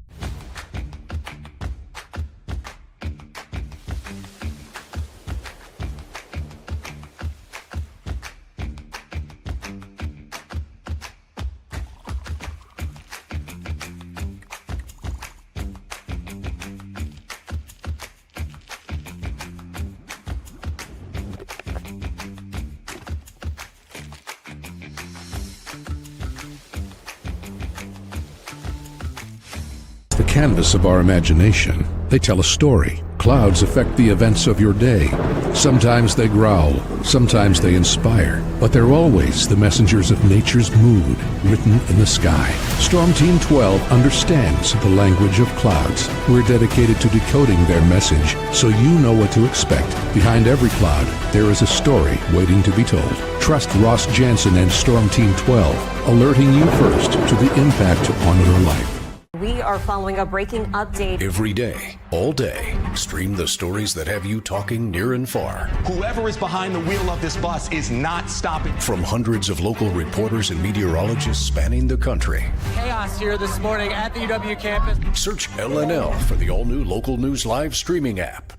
Canvas of our imagination. They tell a story. Clouds affect the events of your day. Sometimes they growl, sometimes they inspire, but they're always the messengers of nature's mood written in the sky. Storm Team 12 understands the language of clouds. We're dedicated to decoding their message so you know what to expect. Behind every cloud, there is a story waiting to be told. Trust Ross Jansen and Storm Team 12, alerting you first to the impact on your life. We are following a breaking update. Every day, all day, stream the stories that have you talking near and far. Whoever is behind the wheel of this bus is not stopping. From hundreds of local reporters and meteorologists spanning the country. Chaos here this morning at the UW campus. Search LNL for the all-new Local News Live streaming app.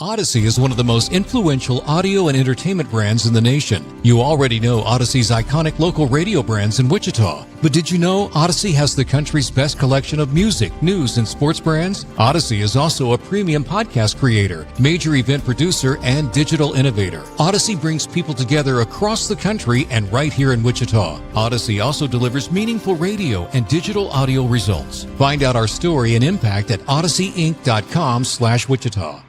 Odyssey is one of the most influential audio and entertainment brands in the nation. You already know Odyssey's iconic local radio brands in Wichita. But did you know Odyssey has the country's best collection of music, news, and sports brands? Odyssey is also a premium podcast creator, major event producer, and digital innovator. Odyssey brings people together across the country and right here in Wichita. Odyssey also delivers meaningful radio and digital audio results. Find out our story and impact at odysseyinc.com/Wichita.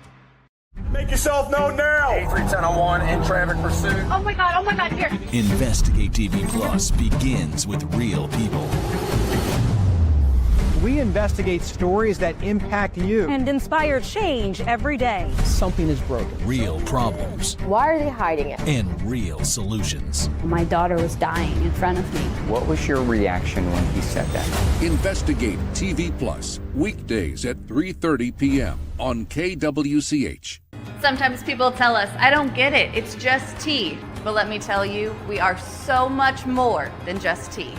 Make yourself known now. 8310 in traffic pursuit. Oh my God, here. Investigate TV Plus begins with real people. We investigate stories that impact you and inspire change every day. Something is broken. Real problems. Why are they hiding it? And real solutions. My daughter was dying in front of me. What was your reaction when he said that? Investigate TV Plus, weekdays at 3:30 p.m. on KWCH. Sometimes people tell us, I don't get it, it's just tea. But let me tell you, we are so much more than just tea.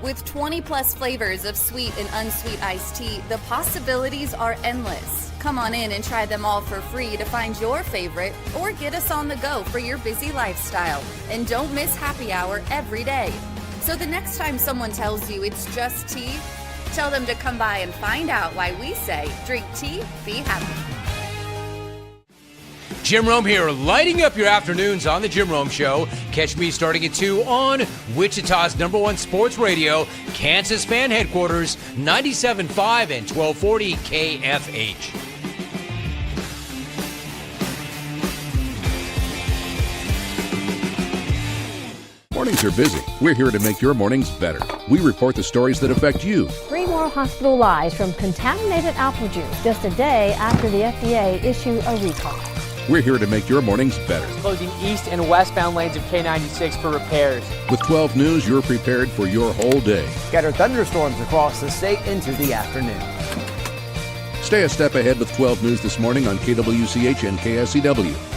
With 20 plus flavors of sweet and unsweet iced tea, the possibilities are endless. Come on in and try them all for free to find your favorite or get us on the go for your busy lifestyle. And don't miss happy hour every day. So the next time someone tells you it's just tea, tell them to come by and find out why we say drink tea, be happy. Jim Rome here, lighting up your afternoons on The Jim Rome Show. Catch me starting at 2 on Wichita's #1 sports radio, Kansas fan headquarters, 97.5 and 1240 KFH. Mornings are busy. We're here to make your mornings better. We report the stories that affect you. 3 more More hospitalized from contaminated apple juice just a day after the FDA issued a recall. We're here to make your mornings better. Closing east and westbound lanes of K96 for repairs. With 12 News, you're prepared for your whole day. Scattered thunderstorms across the state into the afternoon. Stay a step ahead with 12 News this morning on KWCH and KSEW.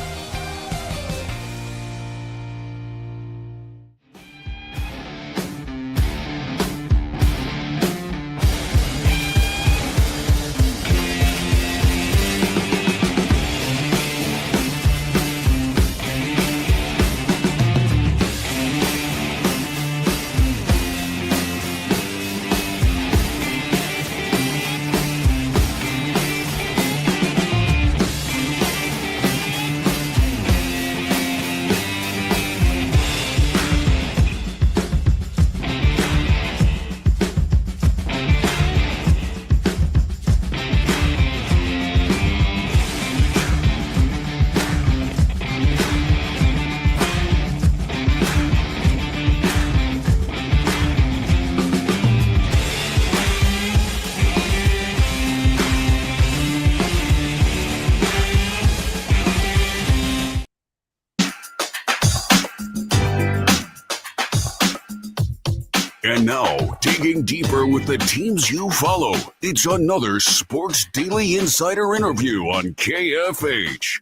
And now, digging deeper with the teams you follow, it's another Sports Daily Insider interview on KFH.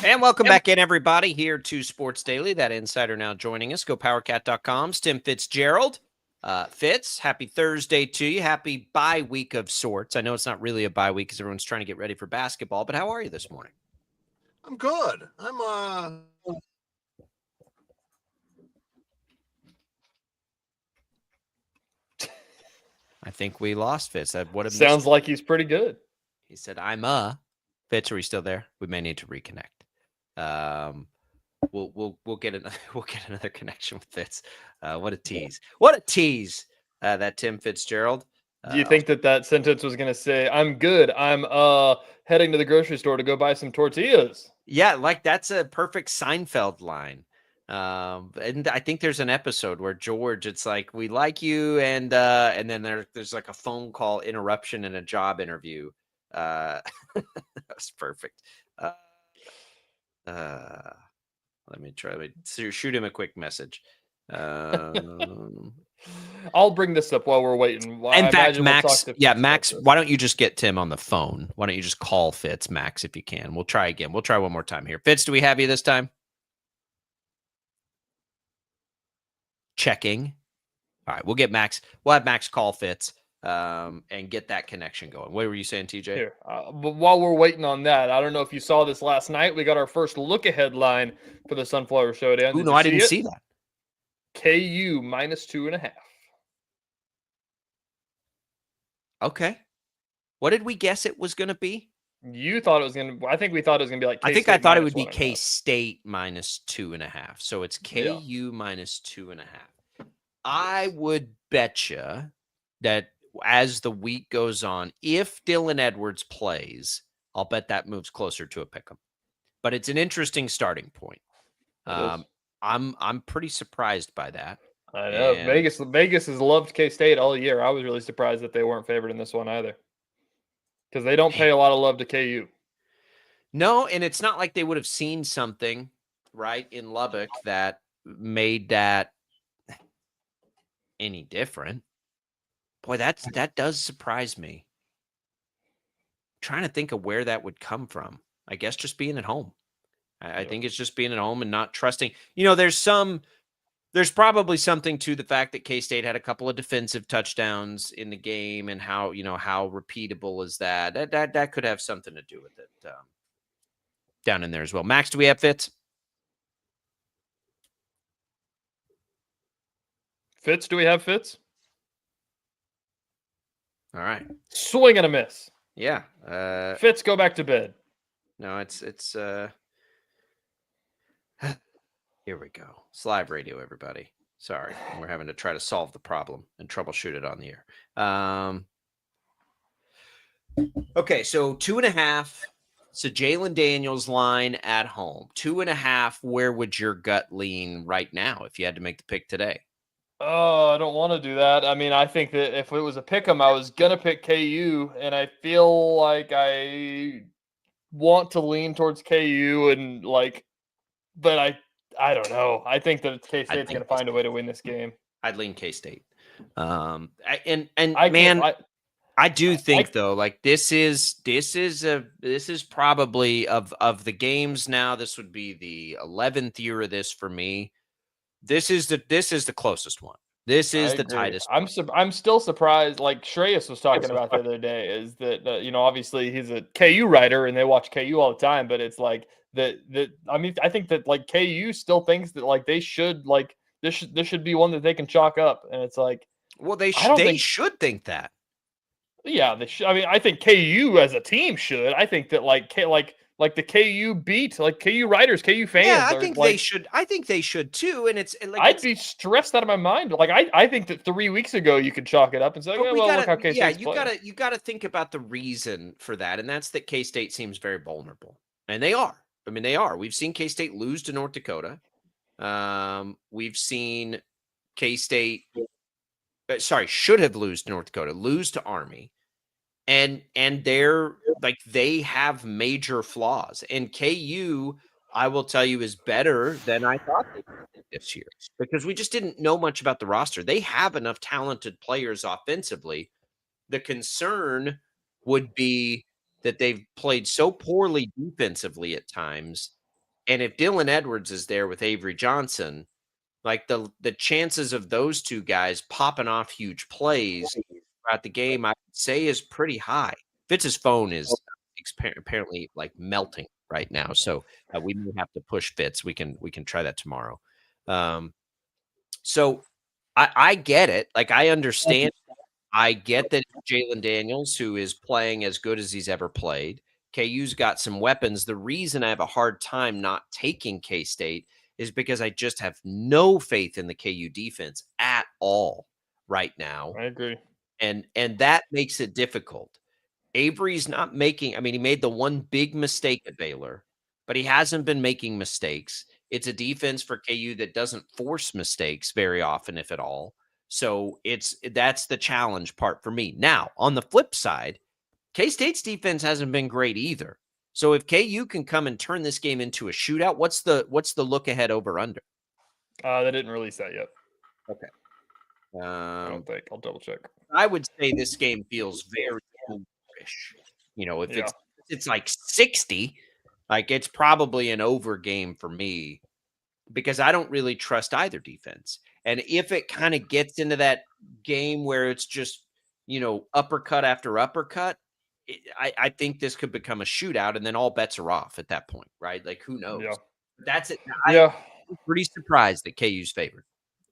And welcome back in, everybody, here to Sports Daily. That insider now joining us. GoPowerCat.com's Tim Fitzgerald. Fitz, happy Thursday to you. Happy bye week of sorts. I know it's not really a bye week because everyone's trying to get ready for basketball, but how are you this morning? I'm good. I'm I think we lost Fitz. That would have sounds like he's pretty good. He said, Fitz, are we still there? We may need to reconnect. We'll get another connection with Fitz. What a tease. What a tease. That Tim Fitzgerald. Do you think that sentence was going to say, I'm good. I'm heading to the grocery store to go buy some tortillas? Yeah, like that's a perfect Seinfeld line. And I think there's an episode where George, it's like, we like you, and then there's like a phone call interruption in a job interview. That's perfect. Let me shoot him a quick message. I'll bring this up while we're waiting. In fact, Max, Max, why don't you just get Tim on the phone? Why don't you just call Fitz, Max, if you can? We'll try again. We'll try one more time here. Fitz, do we have you this time? Checking. All right, we'll get Max. We'll have Max call Fitz and get that connection going. What were you saying, TJ? Here, but while we're waiting on that, I don't know if you saw this last night. We got our first look-ahead line for the Sunflower Showdown. No, I didn't see that. KU -2.5. Okay. What did we guess it was going to be? You thought it was going to. I think we thought it was going to be like. I think I thought it would be K-State -2.5. So it's KU -2.5. I would bet you that as the week goes on, if Dylan Edwards plays, I'll bet that moves closer to a pick'em. But it's an interesting starting point. I'm pretty surprised by that. I know Vegas has loved K-State all year. I was really surprised that they weren't favored in this one either, because they don't pay a lot of love to KU. No, and it's not like they would have seen something right in Lubbock that made that any different. Boy, that does surprise me. I'm trying to think of where that would come from. I guess just being at home. I think it's just being at home and not trusting. There's probably something to the fact that K-State had a couple of defensive touchdowns in the game, and how repeatable is that? That could have something to do with it down in there as well. Max, do we have Fitz? Fitz, do we have Fitz? All right. Swing and a miss. Yeah. Fitz, go back to bed. No, it's here we go. It's live radio, everybody. Sorry. We're having to try to solve the problem and troubleshoot it on the air. Okay, so 2.5. So Jalen Daniels line at home. 2.5. Where would your gut lean right now if you had to make the pick today? Oh, I don't want to do that. I mean, I think that if it was a pick 'em, I was gonna pick KU, and I feel like I want to lean towards KU, and but I don't know. I think that K-State's gonna find a way to win this game. I'd lean K-State. I do think though, like this is probably of the games now. This would be the 11th year of this for me. This is the closest one. This is the tightest. I'm still surprised. Like Shreyas was talking about the other day, is that obviously he's a KU writer and they watch KU all the time, but it's like that. I mean, I think that like KU still thinks that like they should this should be one that they can chalk up, and it's like, well, they should think that. Yeah, they should. I mean, I think KU as a team should. I think that like the KU beat, like KU writers, KU fans. Yeah, I think they should. I think they should too. And I'd be stressed out of my mind. Like I think that 3 weeks ago you could chalk it up and say, well, look how K-State's playing. You gotta think about the reason for that, and that's that K-State seems very vulnerable, and they are. I mean, they are. We've seen K-State lose to North Dakota. We've seen K-State. Should have lose to North Dakota, lose to Army. And they're like, they have major flaws, and KU, I will tell you, is better than I thought they did this year, because we just didn't know much about the roster. They have enough talented players offensively. The concern would be that they've played so poorly defensively at times. And if Dylan Edwards is there with Avery Johnson, like the chances of those two guys popping off huge plays throughout the game, I would say, is pretty high. Fitz's phone is apparently like melting right now, so we may have to push Fitz. We can try that tomorrow. So I get it. Like, I understand. I get that Jalen Daniels, who is playing as good as he's ever played. KU's got some weapons. The reason I have a hard time not taking K-State is because I just have no faith in the KU defense at all right now. I agree. And that makes it difficult. Avery's not making, I mean, he made the one big mistake at Baylor, but he hasn't been making mistakes. It's a defense for KU that doesn't force mistakes very often, if at all. So that's the challenge part for me. Now, on the flip side, K-State's defense hasn't been great either. So if KU can come and turn this game into a shootout, what's the look ahead over under? They didn't release that yet. Okay. I don't think. I'll double check. I would say this game feels very over-ish. If it's like 60, like it's probably an over game for me, because I don't really trust either defense. And if it kind of gets into that game where it's just, uppercut after uppercut, I think this could become a shootout, and then all bets are off at that point, right? Like, who knows? Yeah. That's it. I'm pretty surprised that KU's favored.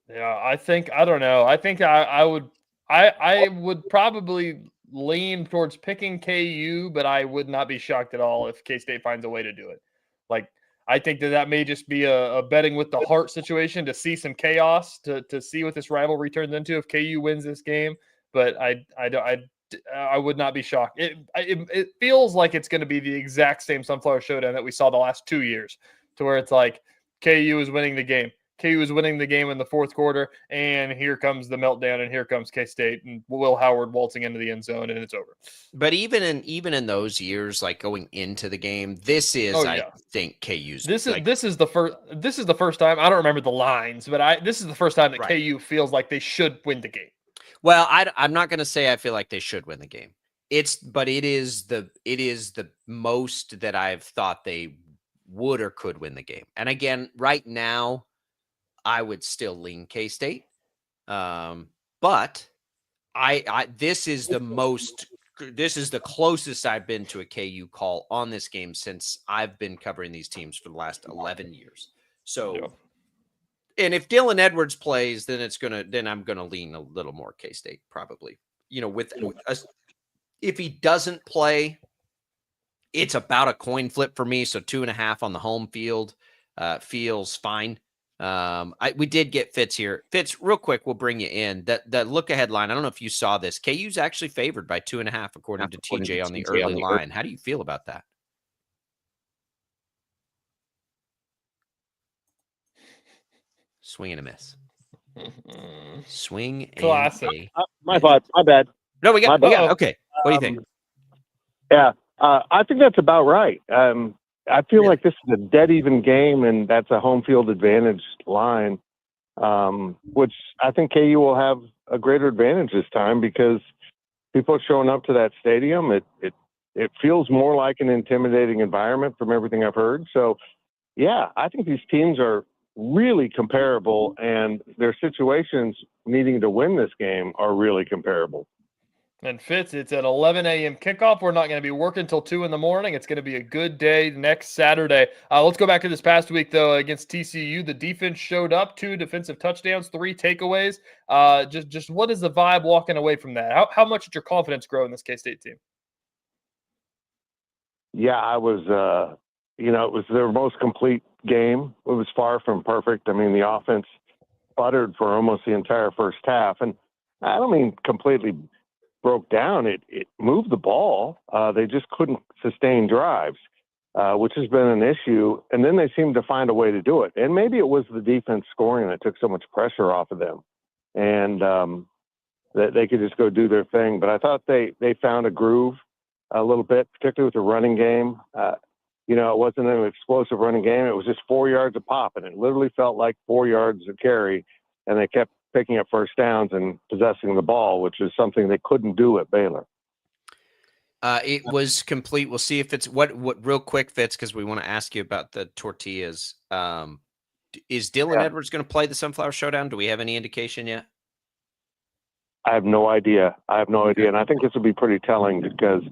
Yeah, I don't know. I think I would probably lean towards picking KU, but I would not be shocked at all if K-State finds a way to do it. Like, I think that may just be a betting with the heart situation to see some chaos, to see what this rivalry turns into if KU wins this game. But I would not be shocked. It feels like it's going to be the exact same Sunflower Showdown that we saw the last 2 years, to where it's like KU is winning the game. KU is winning the game in the fourth quarter, and here comes the meltdown, and here comes K-State, and Will Howard waltzing into the end zone, and it's over. But even in those years, like going into the game, this is I think KU's. This is the first time. I don't remember the lines, but this is the first time that KU feels like they should win the game. Well, I'm not going to say I feel like they should win the game. It is the most that I've thought they would or could win the game. And again, right now, I would still lean K-State. But this is the closest I've been to a KU call on this game since I've been covering these teams for the last 11 years. So, and if Dylan Edwards plays, then I'm going to lean a little more K-State probably. If he doesn't play, it's about a coin flip for me. So 2.5 on the home field feels fine. We did get Fitz here. Fitz, real quick, we'll bring you in. That look ahead line, I don't know if you saw this. KU's actually favored by 2.5 according to TJ on the early line. How do you feel about that? Swing and a miss. Swing Classic. and My fault. My bad. No, we got bad. okay. What do you think? Yeah, I think that's about right. I feel like this is a dead even game, and that's a home field advantage line, which I think KU will have a greater advantage this time because people are showing up to that stadium. It feels more like an intimidating environment from everything I've heard. So, yeah, I think these teams are really comparable, and their situations needing to win this game are really comparable. And Fitz, it's at 11 a.m. kickoff. We're not going to be working until 2 in the morning. It's going to be a good day next Saturday. Let's go back to this past week, though, against TCU. The defense showed up, 2 defensive touchdowns, 3 takeaways. Just what is the vibe walking away from that? How much did your confidence grow in this K-State team? Yeah, I was, it was their most complete game. It was far from perfect. I mean, the offense buttered for almost the entire first half. And I don't mean completely broke down. It moved the ball. They just couldn't sustain drives, which has been an issue. And then they seemed to find a way to do it. And maybe it was the defense scoring that took so much pressure off of them. And that they could just go do their thing. But I thought they found a groove a little bit, particularly with the running game. It wasn't an explosive running game. It was just 4 yards a pop, and it literally felt like 4 yards a carry, and they kept picking up first downs and possessing the ball, which is something they couldn't do at Baylor. It was complete. We'll see if it's what real quick, Fitz, because we want to ask you about the tortillas. Is Dylan Edwards going to play the Sunflower Showdown? Do we have any indication yet? I have no idea. And I think this will be pretty telling because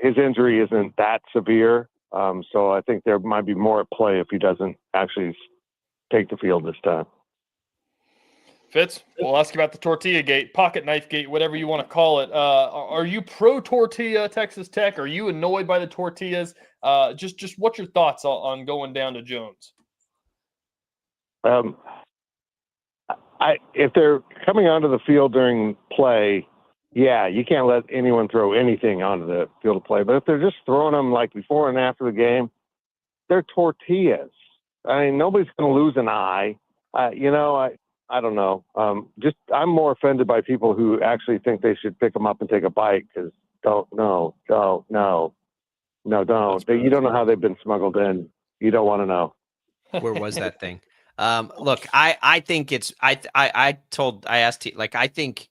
his injury isn't that severe. So I think there might be more at play if he doesn't actually take the field this time. Fitz, we'll ask you about the tortilla gate, pocket knife gate, whatever you want to call it. Are you pro tortilla, Texas Tech? Are you annoyed by the tortillas? Just what's your thoughts on going down to Jones? If they're coming onto the field during play, yeah, you can't let anyone throw anything onto the field of play. But if they're just throwing them like before and after the game, they're tortillas. I mean, nobody's going to lose an eye. I don't know. I'm more offended by people who actually think they should pick them up and take a bite because don't. You don't know how they've been smuggled in. You don't want to know. Where was that thing? Look, I think it's I think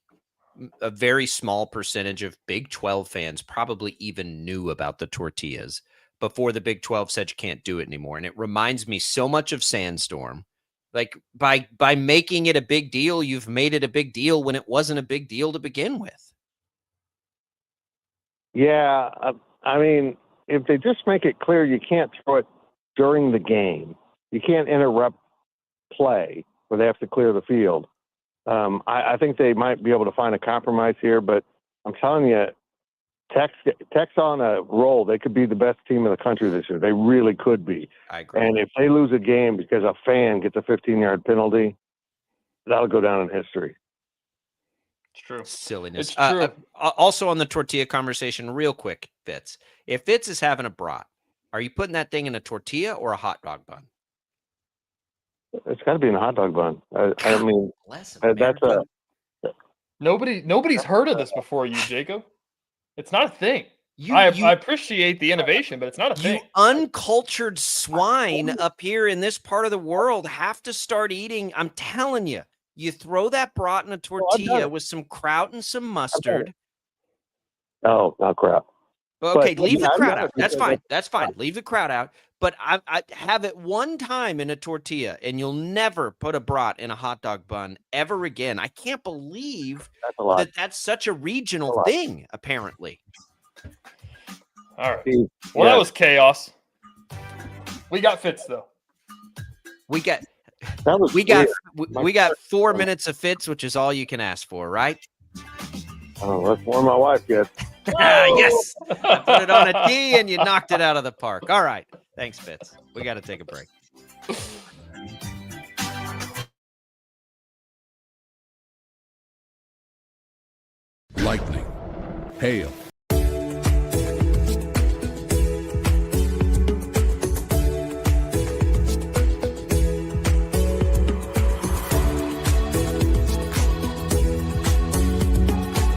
a very small percentage of Big 12 fans probably even knew about the tortillas before the Big 12 said you can't do it anymore. And it reminds me so much of Sandstorm. Like by making it a big deal, you've made it a big deal when it wasn't a big deal to begin with. Yeah, I mean, if they just make it clear you can't throw it during the game, you can't interrupt play where they have to clear the field. I think they might be able to find a compromise here, but I'm telling you, Tech's on a roll. They could be the best team in the country this year. They really could be. I agree. And if they lose a game because a fan gets a 15-yard penalty, that'll go down in history. It's true. Silliness. It's true. Also on the tortilla conversation, real quick, Fitz. If Fitz is having a brat, are you putting that thing in a tortilla or a hot dog bun? It's got to be in a hot dog bun. I mean, that's a. Nobody's heard of this before you, Jacob. It's not a thing. I appreciate the innovation, but it's not a thing. You uncultured swine up here in this part of the world have to start eating. I'm telling you, you throw that brat in a tortilla with some kraut and some mustard. Oh, not kraut. Okay, leave the kraut out. That's fine. That's fine. Leave the kraut out. But I have it one time in a tortilla, and you'll never put a brat in a hot dog bun ever again. I can't believe that's such a regional thing, apparently. All right. Well, that was chaos. We got Fitz, though. We got 4 minutes of Fitz, which is all you can ask for, right? Oh, that's more my wife gets. Yes. I put it on a tee, and you knocked it out of the park. All right. Thanks, Fitz. We got to take a break. Lightning, hail,